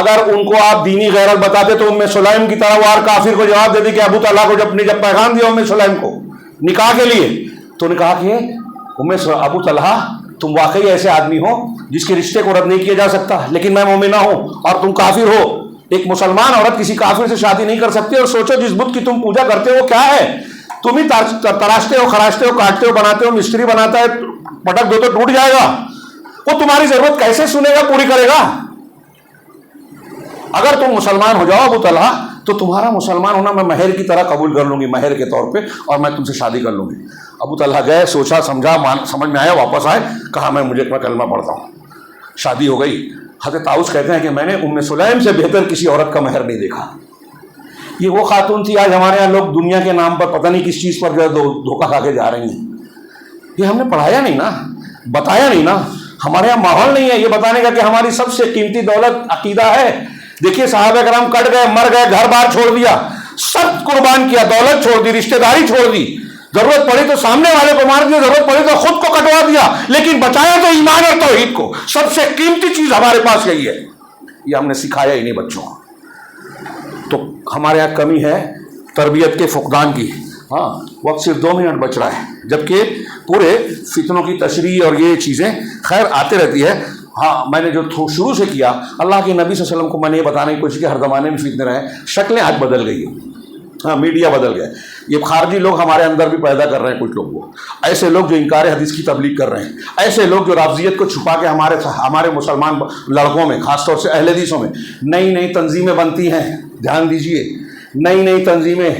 اگر ان کو آپ دینی غیرت بتاتے تو ام سلیم کی طرح وار کافر کو جواب دے دی کہ ابو طلحہ کو جب پیغام دیا ام سلیم کو نکاح کے لیے، تو نے کہا کہ ابو طلحہ تم واقعی ایسے آدمی ہو جس کے رشتے کو رد نہیں کیا جا سکتا، لیکن میں مومنہ ہوں اور تم کافر ہو. ایک مسلمان عورت کسی کافر سے شادی نہیں کر سکتی. اور سوچو جس بت کی تم پوجا کرتے ہو وہ کیا ہے، تم ہی تراشتے ہو، خراشتے ہو، کاٹتے ہو، بناتے ہو. مستری بناتا ہے، پٹک دو تو ٹوٹ جائے گا. وہ تمہاری ضرورت کیسے سنے گا، پوری کرے گا؟ اگر تم مسلمان ہو جاؤ ابو طلحہ تو تمہارا مسلمان ہونا میں مہر کی طرح قبول کر لوں گی، مہر کے طور پہ، اور میں تم سے شادی کر لوں گی. ابو طلحہ گئے، سوچا سمجھا، سمجھ میں آیا، واپس آئے، کہا میں کلمہ پڑھتا ہوں. شادی ہو گئی. حضرت طاؤس کہتے ہیں کہ میں نے ام سلیم سے بہتر کسی عورت کا مہر نہیں دیکھا. یہ وہ خاتون تھی، آج ہمارے یہاں لوگ دنیا کے نام پر پتہ نہیں کس چیز پر جو ہے دھوکہ کھا کے جا رہی ہیں. یہ ہم نے پڑھایا نہیں نا، بتایا نہیں نا، ہمارے یہاں ماحول نہیں ہے یہ بتانے کا کہ ہماری سب سے قیمتی دولت عقیدہ ہے. دیکھیے صحابہ کرام کٹ گئے، مر گئے، گھر بار چھوڑ دیا، سب قربان کیا، دولت چھوڑ دی، رشتہ داری چھوڑ دی، ضرورت پڑی تو سامنے والے کو مار دیا، ضرورت پڑی تو خود کو کٹوا دیا، لیکن بچایا تو ایمان اور توحید کو. سب سے قیمتی چیز ہمارے پاس یہی ہے. یہ ہم نے سکھایا ہی نہیں بچوں کو. تو ہمارے یہاں کمی ہے تربیت کے فقدان کی. ہاں، وقت صرف 2 منٹ بچ رہا ہے، جبکہ پورے فتنوں کی تشریح اور یہ چیزیں خیر آتے رہتی ہے. ہاں، میں نے جو شروع سے کیا، اللہ کے نبی صلی اللہ علیہ وسلم کو میں نے یہ بتانے کی کوشش کی ہر زمانے میں فتنے رہے، شکلیں آج بدل گئی ہیں. ہاں، میڈیا بدل گئے. یہ خارجی لوگ ہمارے اندر بھی پیدا کر رہے ہیں کچھ لوگ، وہ ایسے لوگ جو انکار حدیث کی تبلیغ کر رہے ہیں، ایسے لوگ جو رافضیت کو چھپا کے ہمارے مسلمان لڑکوں میں، خاص طور سے اہل حدیثوں میں نئی نئی تنظیمیں بنتی ہیں. دھیان دیجئے، نئی نئی تنظیمیں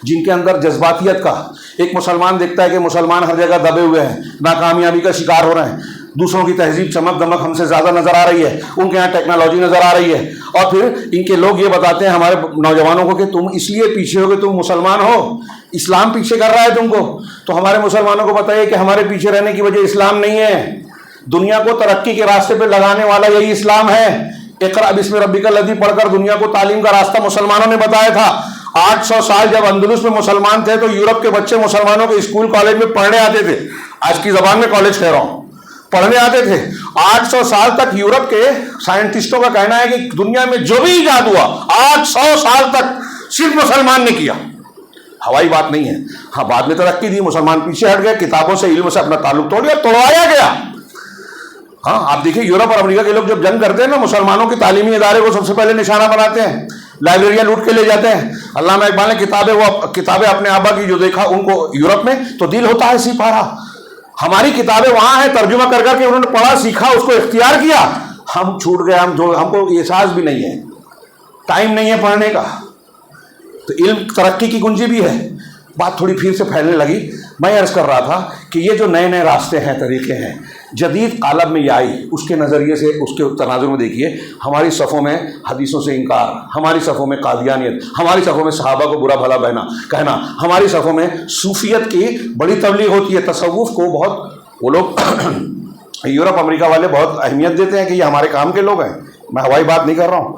جن کے اندر جذباتیت کا، ایک مسلمان دیکھتا ہے کہ مسلمان ہر جگہ دبے ہوئے ہیں، ناکامیابی کا شکار ہو رہے ہیں، دوسروں کی تہذیب چمک دمک ہم سے زیادہ نظر آ رہی ہے، ان کے یہاں ٹیکنالوجی نظر آ رہی ہے، اور پھر ان کے لوگ یہ بتاتے ہیں ہمارے نوجوانوں کو کہ تم اس لیے پیچھے ہو کہ تم مسلمان ہو، اسلام پیچھے کر رہا ہے تم کو. تو ہمارے مسلمانوں کو بتائیے کہ ہمارے پیچھے رہنے کی وجہ اسلام نہیں ہے، دنیا کو ترقی کے راستے پہ لگانے والا یہی اسلام ہے. اقرأ بسم ربک الذی پڑھ کر دنیا کو تعلیم کا راستہ مسلمانوں نے بتایا تھا. 800 سال جب اندلس میں مسلمان تھے تو یورپ کے بچے مسلمانوں کے اسکول کالج میں پڑھنے آتے تھے. آج کی زبان میں کالج کہہ رہا ہوں، پڑھنے آتے تھے. 800 سال تک یورپ کے سائنٹسٹوں کا کہنا ہے کہ دنیا میں جو بھی ایجاد ہوا 800 سال تک صرف مسلمان نے کیا. ہوائی بات نہیں ہے. ہاں، بعد میں ترقی دی، مسلمان پیچھے ہٹ گئے، کتابوں سے، علم سے اپنا تعلق توڑوایا گیا. ہاں، آپ دیکھیں یورپ اور امریکہ کے لوگ جب جنگ کرتے ہیں نا، مسلمانوں کے تعلیمی ادارے کو سب سے پہلے نشانہ بناتے ہیں، لائبریریاں لوٹ کے لے جاتے ہیں. علامہ اقبال نے کتابیں اپنے آبا کی جو دیکھا ان کو یورپ میں تو دل ہوتا ہے سپارہ. ہماری کتابیں وہاں ہیں، ترجمہ کر کر کے انہوں نے پڑھا، سیکھا، اس کو اختیار کیا. ہم چھوٹ گئے، ہم کو احساس بھی نہیں ہے، ٹائم نہیں ہے پڑھنے کا. تو علم ترقی کی کنجی بھی ہے. بات تھوڑی پھر سے پھیلنے لگی. میں عرض کر رہا تھا کہ یہ جو نئے نئے راستے ہیں، طریقے ہیں، جدید قالب میں یہ آئی، اس کے نظریے سے، اس کے تناظر میں دیکھیے، ہماری صفوں میں حدیثوں سے انکار، ہماری صفوں میں قادیانیت، ہماری صفوں میں صحابہ کو برا بھلا کہنا، ہماری صفوں میں صوفیت کی بڑی تبلیغ ہوتی ہے. تصوف کو بہت وہ لوگ یورپ امریکہ والے بہت اہمیت دیتے ہیں کہ یہ ہمارے کام کے لوگ ہیں. میں ہوائی بات نہیں کر رہا ہوں.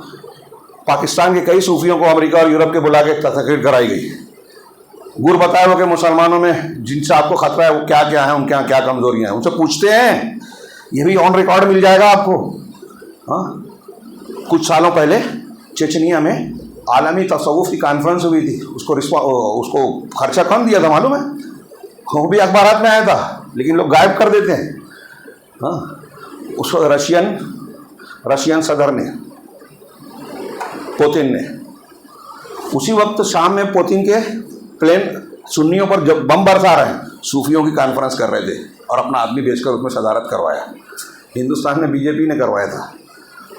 پاکستان کے کئی صوفیوں کو امریکہ اور یورپ کے بلا کے تقریر کرائی گئی. گر بتایا ہو کہ مسلمانوں میں جن سے آپ کو خطرہ ہے وہ کیا کیا ہیں، ان کے یہاں کیا کمزوریاں ہیں، ان سے پوچھتے ہیں. یہ بھی آن ریکارڈ مل جائے گا آپ کو. ہاں، کچھ سالوں پہلے چچنیا میں عالمی تصوف کی کانفرنس ہوئی تھی. اس کو خرچہ کم دیا تھا، معلوم ہے؟ وہ بھی اخبارات میں آیا تھا، لیکن لوگ غائب کر دیتے ہیں. ہاں، اس رشین صدر نے، پوتین نے، اسی وقت شام میں پوتین کے پلین سنیوں پر جب بم برسا رہے ہیں، صوفیوں کی کانفرنس کر رہے تھے اور اپنا آدمی بھیج کر اس میں صدارت کروایا. ہندوستان نے BJP نے کروایا تھا.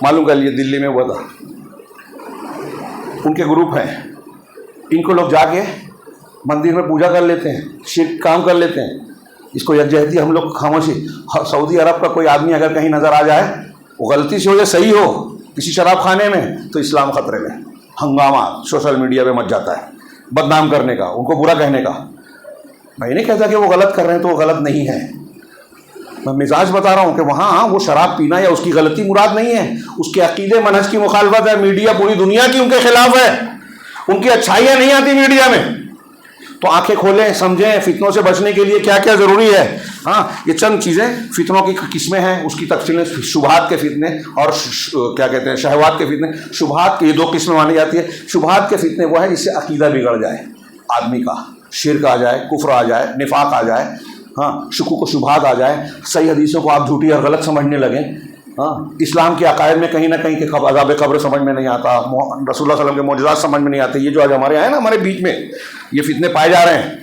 معلوم کر لیے دلی میں ہوا تھا. ان کے گروپ ہیں، ان کو لوگ جا کے مندر میں پوجا کر لیتے ہیں، شرک کام کر لیتے ہیں. اس کو یکجہتی ہم لوگ خاموشی. سعودی عرب کا کوئی آدمی اگر کہیں نظر آ جائے، وہ غلطی سے ہو یا صحیح ہو، کسی شراب خانے میں، تو اسلام خطرے میں. ہنگامہ سوشل میڈیا پہ مچ جاتا ہے، بدنام کرنے کا، ان کو برا کہنے کا. میں یہ نہیں کہتا کہ وہ غلط کر رہے ہیں تو وہ غلط نہیں ہے. میں مزاج بتا رہا ہوں کہ وہاں وہ شراب پینا یا اس کی غلطی مراد نہیں ہے، اس کے عقیدے منہج کی مخالفت ہے. میڈیا پوری دنیا کی ان کے خلاف ہے، ان کی اچھائیاں نہیں آتی میڈیا میں. تو آنکھیں کھولیں، سمجھیں فتنوں سے بچنے کے لیے کیا کیا ضروری ہے. ہاں، یہ چند چیزیں فتنوں کی قسمیں ہیں، اس کی تفصیلیں. شبہات کے فتنے اور کیا کہتے ہیں، شہوات کے فتنے. شبہات کی یہ دو قسمیں مانی جاتی ہے. شبہات کے فتنے وہ ہیں جس سے عقیدہ بگڑ جائے آدمی کا، شرک آ جائے، کفر آ جائے، نفاق آ جائے، ہاں، شکوک و شبہات آ جائے، صحیح حدیثوں کو آپ جھوٹی اور غلط سمجھنے لگیں. ہاں، اسلام کے عقائد میں کہیں نہ کہیں کہ عذاب قبر سمجھ میں نہیں آتا، رسول اللہ صلی اللہ علیہ وسلم کے معجزات سمجھ میں نہیں آتے. یہ جو آج ہمارے یہاں ہے نا، ہمارے بیچ میں یہ فتنے پائے جا رہے ہیں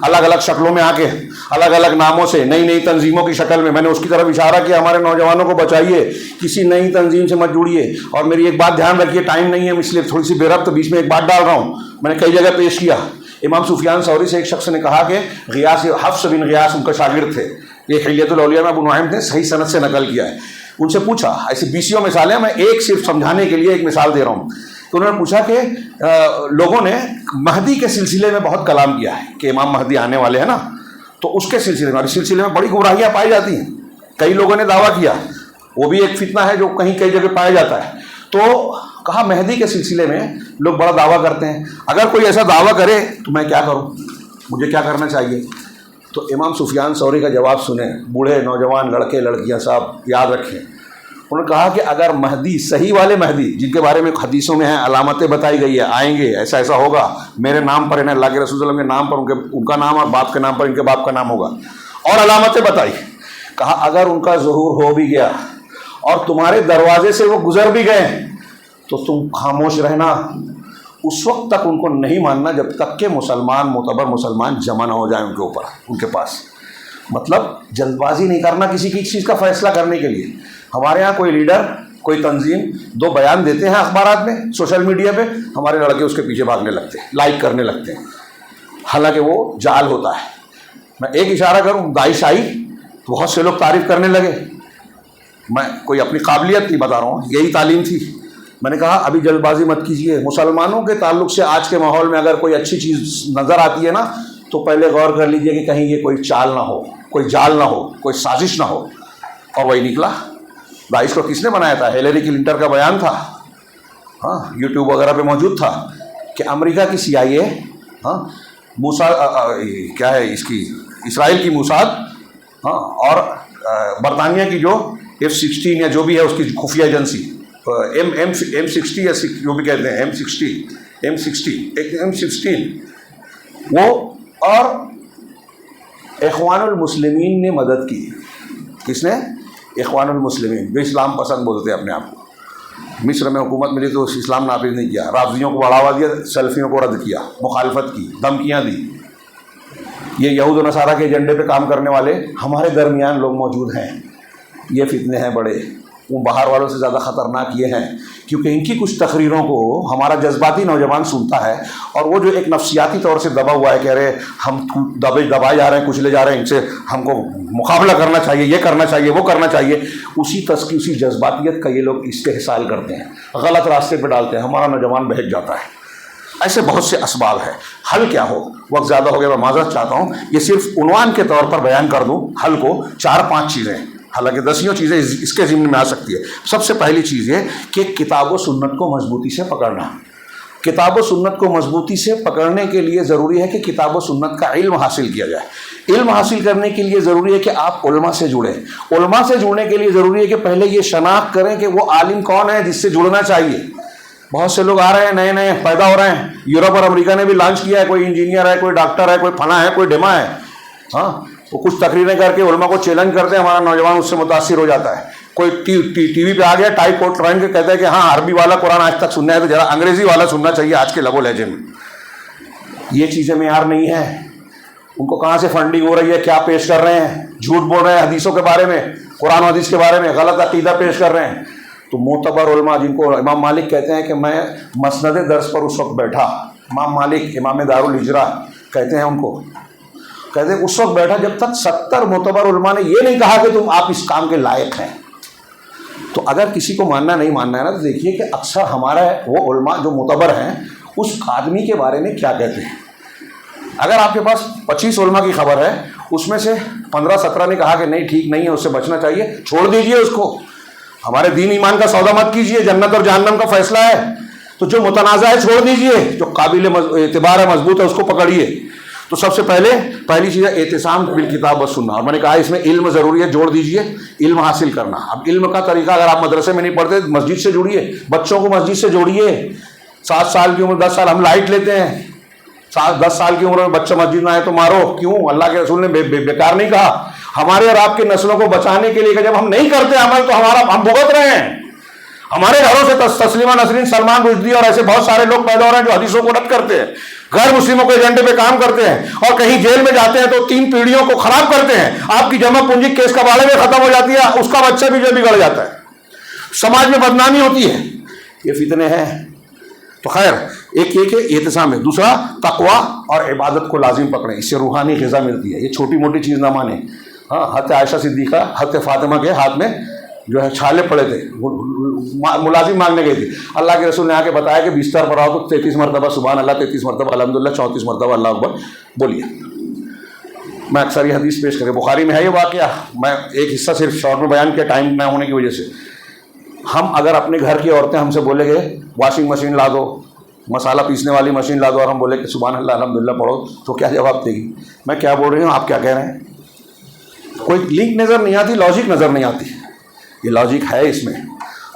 الگ الگ شکلوں میں آ کے، الگ الگ ناموں سے، نئی نئی تنظیموں کی شکل میں. میں نے اس کی طرف اشارہ کیا، ہمارے نوجوانوں کو بچائیے، کسی نئی تنظیم سے مت جڑیے. اور میری ایک بات دھیان رکھیے، ٹائم نہیں ہے اس لیے تھوڑی سی بے ربط بیچ میں ایک بات ڈال رہا ہوں. میں نے کئی جگہ پیش کیا. امام سفیان ثوری سے ایک شخص نے کہا کہ حفص بن غیاث ان کا شاگرد تھے. یہ حلیۃ الاولیاء میں ابو نعیم نے صحیح سند سے نقل کیا ہے. ان سے پوچھا، ایسی 20 مثالیں، میں ایک صرف سمجھانے کے لیے ایک مثال دے رہا ہوں. تو انہوں نے پوچھا کہ لوگوں نے مہدی کے سلسلے میں بہت کلام کیا ہے کہ امام مہدی آنے والے ہیں نا، تو اس کے سلسلے میں، اور اس سلسلے میں بڑی گمراہیاں پائی جاتی ہیں. کئی لوگوں نے دعویٰ کیا، وہ بھی ایک فتنہ ہے جو کئی جگہ پایا جاتا ہے. تو کہا مہدی کے سلسلے میں لوگ بڑا دعویٰ کرتے ہیں، اگر کوئی ایسا دعویٰ کرے تو میں کیا کروں، مجھے کیا کرنا چاہیے؟ تو امام سفیان ثوری کا جواب سنیں، بوڑھے نوجوان لڑکے لڑکیاں سب یاد رکھیں. انہوں نے کہا کہ اگر مہدی، صحیح والے مہدی جن کے بارے میں حدیثوں میں ہیں، علامتیں بتائی گئی ہے، آئیں گے، ایسا ایسا ہوگا، میرے نام پر، اللہ کے رسول صلی اللہ علیہ وسلم کے نام پر ان کا نام اور باپ کے نام پر ان کے باپ کا نام ہوگا، اور علامتیں بتائی. کہا اگر ان کا ظہور ہو بھی گیا اور تمہارے دروازے سے وہ گزر بھی گئے تو تم خاموش رہنا. اس وقت تک ان کو نہیں ماننا جب تک کہ مسلمان، معتبر مسلمان جمع نہ ہو جائیں ان کے اوپر، ان کے پاس. مطلب جلد بازی نہیں کرنا کسی کی چیز کا فیصلہ کرنے کے لیے. ہمارے ہاں کوئی لیڈر، کوئی تنظیم دو بیان دیتے ہیں اخبارات میں، سوشل میڈیا پہ، ہمارے لڑکے اس کے پیچھے بھاگنے لگتے ہیں، لائک کرنے لگتے ہیں، حالانکہ وہ جال ہوتا ہے. میں ایک اشارہ کروں، داعش آئی، بہت سے لوگ تعریف کرنے لگے. میں کوئی اپنی قابلیت نہیں بتا رہا ہوں، یہی تعلیم تھی. میں نے کہا ابھی جلد بازی مت کیجیے. مسلمانوں کے تعلق سے آج کے ماحول میں اگر کوئی اچھی چیز نظر آتی ہے نا، تو پہلے غور کر لیجئے کہ کہیں یہ کوئی چال نہ ہو، کوئی جال نہ ہو، کوئی سازش نہ ہو. اور وہی نکلا. داعش کو کس نے بنایا تھا؟ ہیلری کلنٹن کا بیان تھا، ہاں، یوٹیوب وغیرہ پہ موجود تھا، کہ امریکہ کی CIA، ہاں، کیا ہے اس کی، اسرائیل کی موساد، ہاں، اور برطانیہ کی جو F-16 یا جو بھی ہے اس کی خفیہ ایجنسی، M60 یا جو بھی کہتے ہیں M16 وہ، اور اخوان المسلمین نے مدد کی. کس نے؟ اخوان المسلمین، جو اسلام پسند بولتے ہیں اپنے آپ کو. مصر میں حکومت ملی تو اسلام نافذ نہیں کیا، رافضیوں کو بڑھاوا دیا، سلفیوں کو رد کیا، مخالفت کی، دھمکیاں دی. یہ یہود و نصارہ کے ایجنڈے پہ کام کرنے والے ہمارے درمیان لوگ موجود ہیں. یہ فتنے ہیں بڑے. وہ باہر والوں سے زیادہ خطرناک یہ ہیں، کیونکہ ان کی کچھ تقریروں کو ہمارا جذباتی نوجوان سنتا ہے، اور وہ جو ایک نفسیاتی طور سے دبا ہوا ہے کہ ارے ہم دبائے جا رہے ہیں، کچلے جا رہے ہیں، ان سے ہم کو مقابلہ کرنا چاہیے، یہ کرنا چاہیے، وہ کرنا چاہیے، اسی جذباتیت کا یہ لوگ استحصال کرتے ہیں، غلط راستے پہ ڈالتے ہیں، ہمارا نوجوان بہک جاتا ہے۔ ایسے بہت سے اسباب ہیں۔ حل کیا ہو؟ وقت زیادہ ہو گیا، میں معذرت چاہتا ہوں، یہ صرف عنوان کے طور پر بیان کر دوں حل کو، 4-5 چیزیں، حالانکہ 10 چیزیں اس کے ضمن میں آ سکتی ہے۔ سب سے پہلی چیز یہ کہ کتاب و سنت کو مضبوطی سے پکڑنا۔ کتاب و سنت کو مضبوطی سے پکڑنے کے لیے ضروری ہے کہ کتاب و سنت کا علم حاصل کیا جائے۔ علم حاصل کرنے کے لیے ضروری ہے کہ آپ علماء سے جڑیں۔ علماء سے جڑنے کے لیے ضروری ہے کہ پہلے یہ شناخت کریں کہ وہ عالم کون ہے جس سے جڑنا چاہیے۔ بہت سے لوگ آ رہے ہیں، نئے نئے پیدا ہو رہے ہیں، یورپ اور امریکہ نے بھی لانچ کیا ہے، کوئی انجینئر ہے، کوئی ڈاکٹر ہے، کوئی فلاں ہے، کوئی ڈما ہے، ہاں وہ کچھ تقریریں کر کے علماء کو چیلنج کرتے ہیں، ہمارا نوجوان اس سے متاثر ہو جاتا ہے۔ کوئی ٹی وی پہ آ گیا ٹائی کوٹ پہن کے کہتا ہے کہ ہاں عربی والا قرآن آج تک سننا ہے تو ذرا انگریزی والا سننا چاہیے آج کے لب و لہجے میں۔ یہ چیزیں معیار نہیں ہیں۔ ان کو کہاں سے فنڈنگ ہو رہی ہے، کیا پیش کر رہے ہیں، جھوٹ بول رہے ہیں حدیثوں کے بارے میں، قرآن و حدیث کے بارے میں غلط عقیدہ پیش کر رہے ہیں۔ تو معتبر علماء جن کو امام مالک کہتے ہیں کہ میں مسند درس پر اس وقت بیٹھا، امام مالک امام دارالہجرہ کہتے ہیں ان کو، کہتے ہیں اس وقت بیٹھا جب تک 70 معتبر علماء نے یہ نہیں کہا کہ تم آپ اس کام کے لائق ہیں۔ تو اگر کسی کو ماننا نہیں ماننا ہے نا، تو دیکھیے کہ اکثر ہمارا وہ علماء جو معتبر ہیں اس آدمی کے بارے میں کیا کہتے ہیں۔ اگر آپ کے پاس 25 علماء کی خبر ہے، اس میں سے 15-17 نے کہا کہ نہیں ٹھیک نہیں ہے، اس سے بچنا چاہیے، چھوڑ دیجئے اس کو۔ ہمارے دین ایمان کا سودا مت کیجئے، جنت اور جہنم کا فیصلہ ہے، تو جو متنازع ہے چھوڑ دیجئے، جو قابل اعتبار ہے مضبوط ہے اس کو پکڑیے۔ تو سب سے پہلی چیز ہے اعتصام بالکتاب و سنہ، اور میں نے کہا اس میں علم ضروری ہے، جوڑ دیجئے علم حاصل کرنا۔ اب علم کا طریقہ اگر آپ مدرسے میں نہیں پڑھتے، مسجد سے جڑیے، بچوں کو مسجد سے جوڑیے۔ 7 سال کی عمر 10 سال ہم لائٹ لیتے ہیں، 10 سال کی عمر میں بچہ مسجد میں آئے تو مارو، کیوں؟ اللہ کے رسول نے بیکار نہیں کہا، ہمارے اور آپ کے نسلوں کو بچانے کے لیے کہ جب ہم نہیں کرتے عمل تو ہم بھگت رہے ہیں۔ ہمارے گھروں سے تسلیمہ نسرین، سلمان رشدی اور ایسے بہت سارے لوگ پیدا ہو رہے ہیں جو حدیثوں کو رد کرتے ہیں، غیر مسلموں کے ایجنڈے پہ کام کرتے ہیں، اور کہیں جیل میں جاتے ہیں تو 3 پیڑھیوں کو خراب کرتے ہیں۔ آپ کی جمع پونجی کیس کا باڑے میں ختم ہو جاتی ہے، اس کا بچہ بھی جو بگڑ جاتا ہے، سماج میں بدنامی ہوتی ہے۔ یہ فتنے ہیں۔ تو خیر، ایک یہ کہ اعتصام ہے، دوسرا تقوی اور عبادت کو لازم پکڑیں، اس سے روحانی غذا ملتی ہے۔ یہ چھوٹی موٹی چیز نہ مانیں۔ ہاں، حضرت عائشہ صدیقہ حضرت فاطمہ کے ہاتھ میں جو ہے چھالے پڑے تھے، ملازم مانگنے گئی تھی، اللہ کے رسول نے آ کے بتایا کہ بستر پر آؤ تو 33 مرتبہ سبحان اللہ، 33 مرتبہ الحمدللہ، 34 مرتبہ اللہ اکبر بولیے۔ میں اکثر یہ حدیث پیش کرے، بخاری میں ہے یہ واقعہ، میں ایک حصہ صرف شارٹ میں بیان کیا ٹائم نہ ہونے کی وجہ سے۔ ہم اگر اپنے گھر کی عورتیں ہم سے بولے گے واشنگ مشین لا دو، مسالہ پیسنے والی مشین لا دو، اور ہم بولے کہ سبحان اللہ الحمدللہ پڑھو، تو کیا جواب دے گی؟ میں کیا بول رہی ہوں، آپ کیا کہہ رہے ہیں؟ کوئی لنک نظر نہیں آتی، لاجک نظر نہیں آتی۔ یہ لاجک ہے اس میں۔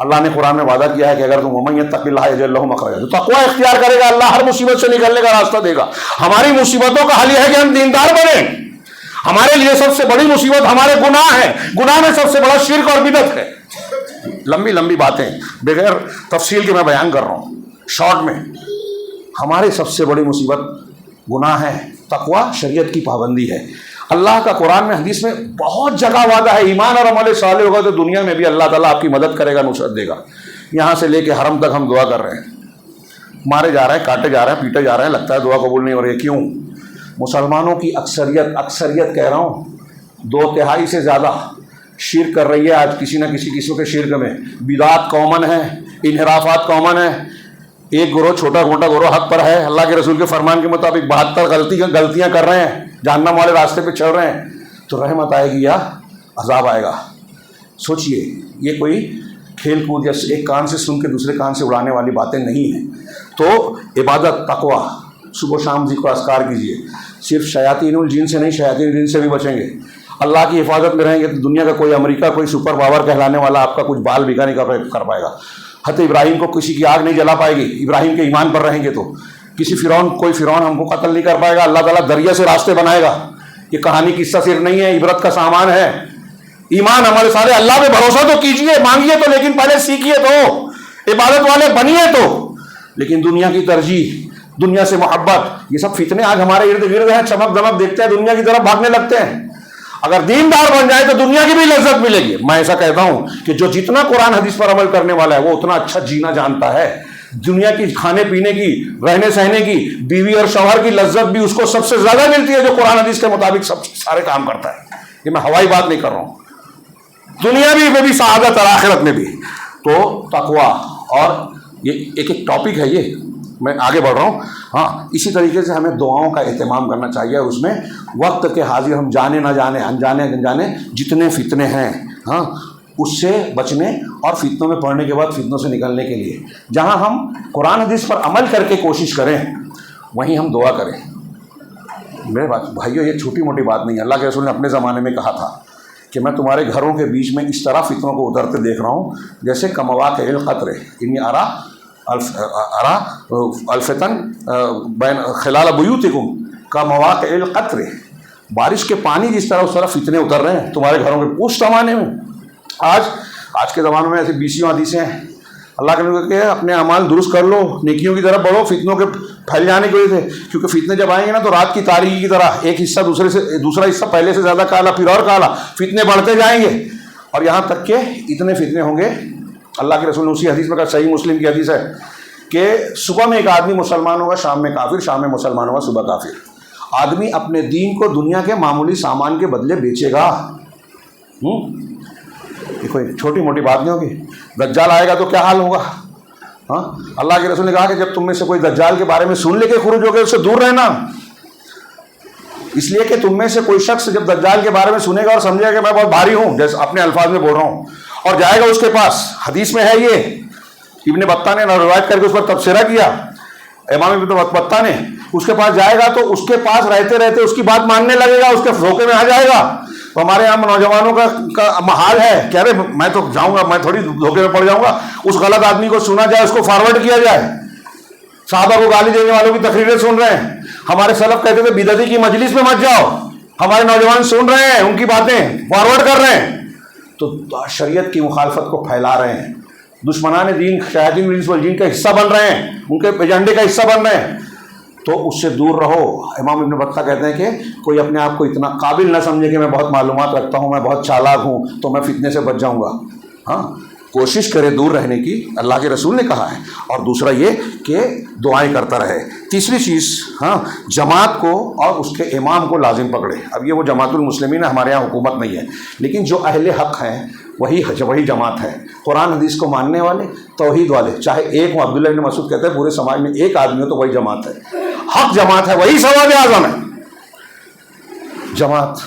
اللہ نے قرآن میں وعدہ کیا ہے کہ اگر تم ومن یتق اللہ یجعل لہ مخرجا، تو تقوی اختیار کرے گا، اللہ ہر مصیبت سے نکلنے کا راستہ دے گا۔ ہماری مصیبتوں کا حل یہ ہے کہ ہم دیندار بنیں۔ ہمارے لیے سب سے بڑی مصیبت ہمارے گناہ ہے، گناہ میں سب سے بڑا شرک اور بدعت ہے۔ لمبی لمبی باتیں بغیر تفصیل کے میں بیان کر رہا ہوں، شارٹ میں۔ ہماری سب سے بڑی مصیبت گناہ ہے، تقوی شریعت کی پابندی ہے۔ اللہ کا قرآن میں حدیث میں بہت جگہ وعدہ ہے، ایمان اور عمل صالح ہوگا تو دنیا میں بھی اللہ تعالیٰ آپ کی مدد کرے گا، نصرت دے گا۔ یہاں سے لے کے حرم تک ہم دعا کر رہے ہیں، مارے جا رہے ہیں، کاٹے جا رہے ہیں، پیٹے جا رہے ہیں، لگتا ہے دعا قبول نہیں ہو رہی ہے۔ کیوں؟ مسلمانوں کی اکثریت کہہ رہا ہوں، 2/3 سے زیادہ شرک کر رہی ہے آج، کسی نہ کسی قسم کے شرک میں۔ بدعات کامن ہیں، انحرافات کامن ہیں۔ ایک گروہ، چھوٹا موٹا گروہ حق پر ہے، اللہ کے رسول کے فرمان کے مطابق 72 غلطیاں کر رہے ہیں، جہنم والے راستے پہ چل رہے ہیں، تو رحمت آئے گی یا عذاب آئے گا؟ سوچئے، یہ کوئی کھیل کود یا ایک کان سے سن کے دوسرے کان سے اڑانے والی باتیں نہیں ہیں۔ تو عبادت، تقوی، صبح و شام ذکر و اذکار کیجیے۔ صرف شیاطین الجن سے نہیں، شیاطین الجن سے بھی بچیں گے، اللہ کی حفاظت میں رہیں گے تو دنیا کا کوئی امریکہ، کوئی سپر پاور کہلانے والا آپ کا کچھ بال بھیگا نہیں کر پائے گا۔ حضرت ابراہیم کو کسی کی آگ نہیں جلا پائے گی، ابراہیم کے ایمان پر رہیں گے تو۔ کوئی فرعون ہم کو قتل نہیں کر پائے گا، اللہ تعالیٰ دریا سے راستے بنائے گا۔ یہ کہانی قصہ صرف نہیں ہے، عبرت کا سامان ہے۔ ایمان ہمارے سارے، اللہ پہ بھروسہ تو کیجئے، مانگیے تو، لیکن پہلے سیکھیے تو، عبادت والے بنیے تو۔ لیکن دنیا کی ترجیح، دنیا سے محبت، یہ سب فتنے آج ہمارے ارد گرد ہیں، چمک دمک دیکھتے ہیں، دنیا کی طرف بھاگنے لگتے ہیں۔ اگر دیندار بن جائے تو دنیا کی بھی لذت ملے گی. میں ایسا کہتا ہوں کہ جو جتنا قرآن حدیث پر عمل کرنے والا ہے وہ اتنا اچھا جینا جانتا ہے. دنیا کی کھانے پینے کی، رہنے سہنے کی، بیوی اور شوہر کی لذت بھی اس کو سب سے زیادہ ملتی ہے جو قرآن حدیث کے مطابق سب سارے کام کرتا ہے. یہ میں ہوائی بات نہیں کر رہا ہوں، دنیا میں بھی سعادت اور آخرت میں بھی. تو تقویٰ، اور یہ ایک ٹاپک ہے، یہ میں آگے بڑھ رہا ہوں. ہاں، اسی طریقے سے ہمیں دعاؤں کا اہتمام کرنا چاہیے، اور اس میں وقت کے حاضر ہم جانے نہ جانے، انجانے جتنے فتنے ہیں، ہاں، اس سے بچنے اور فتنوں میں پڑنے کے بعد فتنوں سے نکلنے کے لیے جہاں ہم قرآن حدیث پر عمل کر کے کوشش کریں وہیں ہم دعا کریں. میرے بھائیو، یہ چھوٹی موٹی بات نہیں ہے. اللہ کے رسول نے اپنے زمانے میں کہا تھا کہ میں تمہارے گھروں کے بیچ میں اس طرح فتنوں کو اترتے دیکھ رہا ہوں جیسے کمواقع القطر، انی ارا الفتن بین خلال بیوتکم کمواقع القطر. بارش کے پانی جس طرح اس طرح فتنے اتر رہے ہیں تمہارے گھروں کے اس زمانے میں. آج کے زمانے میں ایسے 20 حدیثیں ہیں. اللہ کے نبی کہ اپنے اعمال درست کر لو، نیکیوں کی طرف بڑھو فتنوں کے پھیل جانے کی وجہ سے، کیونکہ فتنے جب آئیں گے نا تو رات کی تاریکی کی طرح ایک حصہ دوسرا حصہ پہلے سے زیادہ کالا، پھر اور کالا، فتنے بڑھتے جائیں گے، اور یہاں تک کہ اتنے فتنے ہوں گے. اللہ کے رسول نے اسی حدیث میں کہا، صحیح مسلم کی حدیث ہے، کہ صبح میں ایک آدمی مسلمان ہوگا، شام میں کافر، شام میں مسلمان ہوگا، صبح کافر. آدمی اپنے دین کو دنیا کے معمولی سامان کے بدلے بیچے گا. یہ کوئی چھوٹی موٹی بات نہیں ہوگی. دجال آئے گا تو کیا حال ہوگا؟ ہاں، اللہ کے رسول نے کہا کہ جب تم میں سے کوئی دجال کے بارے میں سن لے کے خروج ہو گئے، اس سے دور رہنا. اس لیے کہ تم میں سے کوئی شخص جب دجال کے بارے میں سنے گا اور سمجھے گا کہ میں بہت بھاری ہوں، جیسے اپنے الفاظ میں بول رہا ہوں، اور جائے گا اس کے پاس، حدیث میں ہے، یہ ابن بطہ نے روایت کر کے اس پر تبصرہ کیا، امام ابن بطہ نے، اس کے پاس جائے گا تو اس کے پاس رہتے رہتے اس کی بات ماننے لگے گا، اس کے دھوکے میں آ جائے گا. تو ہمارے یہاں نوجوانوں کا محال ہے کہ ارے میں تو جاؤں گا، میں تھوڑی دھوکے میں پڑ جاؤں گا. اس غلط آدمی کو سنا جائے، اس کو فارورڈ کیا جائے. صحابہ کو گالی دینے والوں کی تقریریں سن رہے ہیں. ہمارے سلف کہتے تھے بدعتی کی مجلس میں مت جاؤ. ہمارے نوجوان سن رہے ہیں، ان کی باتیں فارورڈ کر رہے ہیں، تو شریعت کی مخالفت کو پھیلا رہے ہیں. دشمنان دین، شیاطین الانس والجن کا حصہ بن رہے ہیں، ان کے ایجنڈے کا حصہ بن رہے ہیں. تو اس سے دور رہو. امام ابن بطہ کہتے ہیں کہ کوئی اپنے آپ کو اتنا قابل نہ سمجھے کہ میں بہت معلومات رکھتا ہوں، میں بہت چالاک ہوں تو میں فتنے سے بچ جاؤں گا. ہاں، کوشش کرے دور رہنے کی، اللہ کے رسول نے کہا ہے. اور دوسرا یہ کہ دعائیں کرتا رہے. تیسری چیز، ہاں، جماعت کو اور اس کے امام کو لازم پکڑے. اب یہ وہ جماعت المسلمین ہے، ہمارے یہاں حکومت نہیں ہے، لیکن جو اہل حق ہیں وہی جماعت ہے. قرآن حدیث کو ماننے والے، توحید والے، چاہے ایک ہو. عبداللہ بن مسعود کہتے ہیں پورے سماج میں ایک آدمی ہو تو وہی جماعت ہے، حق جماعت ہے، وہی سواد اعظم ہے. جماعت،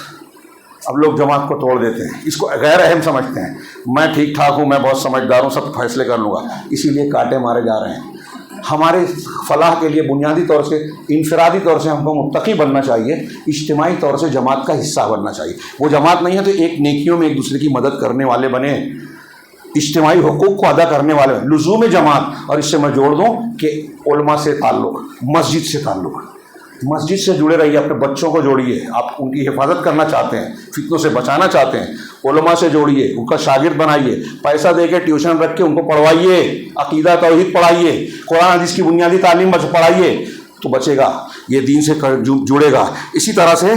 اب لوگ جماعت کو توڑ دیتے ہیں، اس کو غیر اہم سمجھتے ہیں. میں ٹھیک ٹھاک ہوں، میں بہت سمجھدار ہوں، سب فیصلے کر لوں گا، اسی لیے کانٹے مارے جا رہے ہیں. ہمارے فلاح کے لیے بنیادی طور سے، انفرادی طور سے ہم کو متقی بننا چاہیے، اجتماعی طور سے جماعت کا حصہ بننا چاہیے. وہ جماعت نہیں ہے تو ایک نیکیوں میں ایک دوسرے کی مدد کرنے والے بنے، اجتماعی حقوق کو ادا کرنے والے. لزوم جماعت، اور اس سے میں جوڑ دوں کہ علماء سے تعلق، مسجد سے تعلق. مسجد سے جڑے رہیے، اپنے بچوں کو جوڑیے. آپ ان کی حفاظت کرنا چاہتے ہیں، فتنوں سے بچانا چاہتے ہیں، علماء سے جوڑیے، ان کا شاگرد بنائیے، پیسہ دے کے ٹیوشن رکھ کے ان کو پڑھوائیے، عقیدہ توحید پڑھائیے، قرآن حدیث کی بنیادی تعلیم پڑھائیے، تو بچے گا، یہ دین سے جڑے گا. اسی طرح سے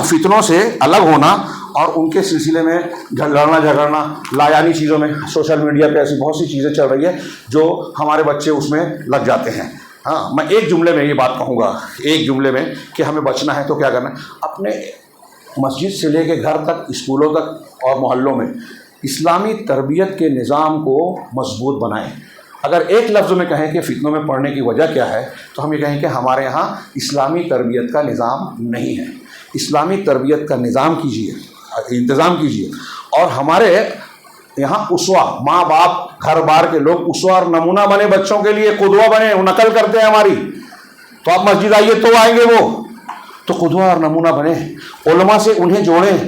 فتنوں سے الگ ہونا اور ان کے سلسلے میں لڑنا جھگڑنا، لایانی چیزوں میں، سوشل میڈیا پہ ایسی بہت سی چیزیں چل رہی ہیں جو ہمارے بچے اس میں لگ جاتے ہیں. ہاں، میں ایک جملے میں یہ بات کہوں گا، ایک جملے میں، کہ ہمیں بچنا ہے تو کیا کرنا ہے. اپنے مسجد سے لے کے گھر تک، اسکولوں تک اور محلوں میں اسلامی تربیت کے نظام کو مضبوط بنائیں. اگر ایک لفظ میں کہیں کہ فتنوں میں پڑھنے کی وجہ کیا ہے تو ہم یہ کہیں کہ ہمارے یہاں اسلامی تربیت کا نظام نہیں ہے. اسلامی تربیت کا نظام کیجیے، انتظام کیجیے. اور ہمارے یہاں اسوہ، ماں باپ، گھر بار کے لوگ اسوہ اور نمونہ بنے، بچوں کے لیے قدوہ بنے. وہ نقل کرتے ہیں ہماری، تو آپ مسجد آئیے تو آئیں گے، وہ تو قدوہ اور نمونہ بنے. علماء سے انہیں جوڑیں.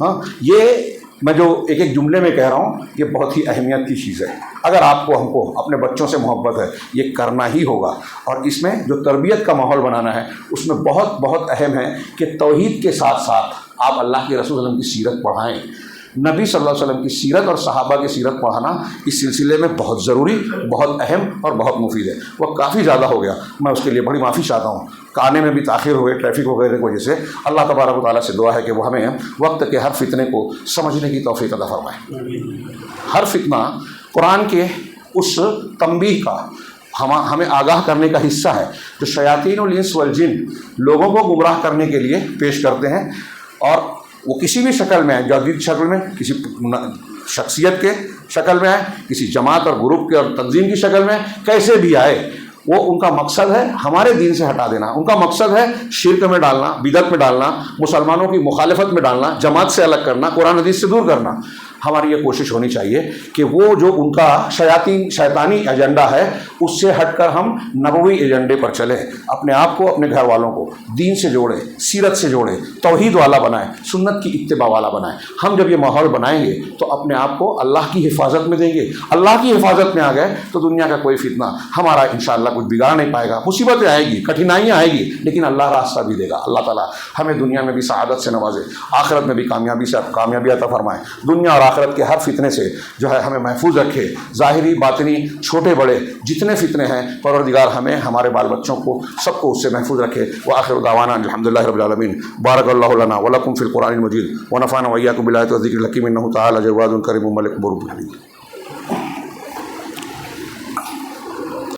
ہاں، یہ میں جو ایک جملے میں کہہ رہا ہوں، یہ بہت ہی اہمیت کی چیز ہے. اگر آپ کو، ہم کو اپنے بچوں سے محبت ہے، یہ کرنا ہی ہوگا. اور اس میں جو تربیت کا ماحول بنانا ہے، اس میں بہت بہت اہم ہے کہ توحید کے ساتھ ساتھ آپ اللہ کے رسول صلی اللہ علیہ وسلم کی سیرت پڑھائیں. نبی صلی اللہ علیہ وسلم کی سیرت اور صحابہ کی سیرت پڑھانا اس سلسلے میں بہت ضروری، بہت اہم اور بہت مفید ہے. وہ کافی زیادہ ہو گیا، میں اس کے لیے بڑی معافی چاہتا ہوں. آنے میں بھی تاخیر ہوئے ٹریفک وغیرہ کی وجہ سے، اللہ تبارک و تعالیٰ سے دعا ہے کہ وہ ہمیں وقت کے ہر فتنے کو سمجھنے کی توفیق عطا فرمائے۔ ہر فتنہ قرآن کے اس تنبیہ کا ہمیں آگاہ کرنے کا حصہ ہے جو شیاطین الانس والجن لوگوں کو گمراہ کرنے کے لیے پیش کرتے ہیں، اور وہ کسی بھی شکل میں ہے، جدید شکل میں، کسی شخصیت کے شکل میں ہے، کسی جماعت اور گروپ کے اور تنظیم کی شکل میں، کیسے بھی آئے، وہ ان کا مقصد ہے ہمارے دین سے ہٹا دینا، ان کا مقصد ہے شرک میں ڈالنا، بدعت میں ڈالنا، مسلمانوں کی مخالفت میں ڈالنا، جماعت سے الگ کرنا، قرآن حدیث سے دور کرنا۔ ہماری یہ کوشش ہونی چاہیے کہ وہ جو ان کا شیطانی ایجنڈا ہے اس سے ہٹ کر ہم نبوی ایجنڈے پر چلیں، اپنے آپ کو، اپنے گھر والوں کو دین سے جوڑیں، سیرت سے جوڑیں، توحید والا بنائیں، سنت کی اتباع والا بنائیں۔ ہم جب یہ ماحول بنائیں گے تو اپنے آپ کو اللہ کی حفاظت میں دیں گے۔ اللہ کی حفاظت میں آ گئے تو دنیا کا کوئی فتنہ ہمارا انشاءاللہ کچھ بگاڑ نہیں پائے گا۔ مصیبتیں آئے گی، کٹھنائیاں آئے گی، لیکن اللہ راستہ بھی دے گا۔ اللہ تعالیٰ ہمیں دنیا میں بھی سعادت سے نوازے، آخرت میں بھی کامیابی عطا فرمائے، دنیا اور آخرت کے ہر فتنے سے جو ہے ہمیں محفوظ رکھے، ظاہری باطنی چھوٹے بڑے جتنے فتنے ہیں پروردگار ہمیں، ہمارے بال بچوں کو، سب کو اس سے محفوظ رکھے۔ وآخر دعوانا الحمدللہ رب العالمین۔ بارک اللہ لنا ولکم فی القرآن المجید ونفعنا وإیاکم بالآیات والذکر الحکیم، انہ تعالی جواد کریم ملک برحیم۔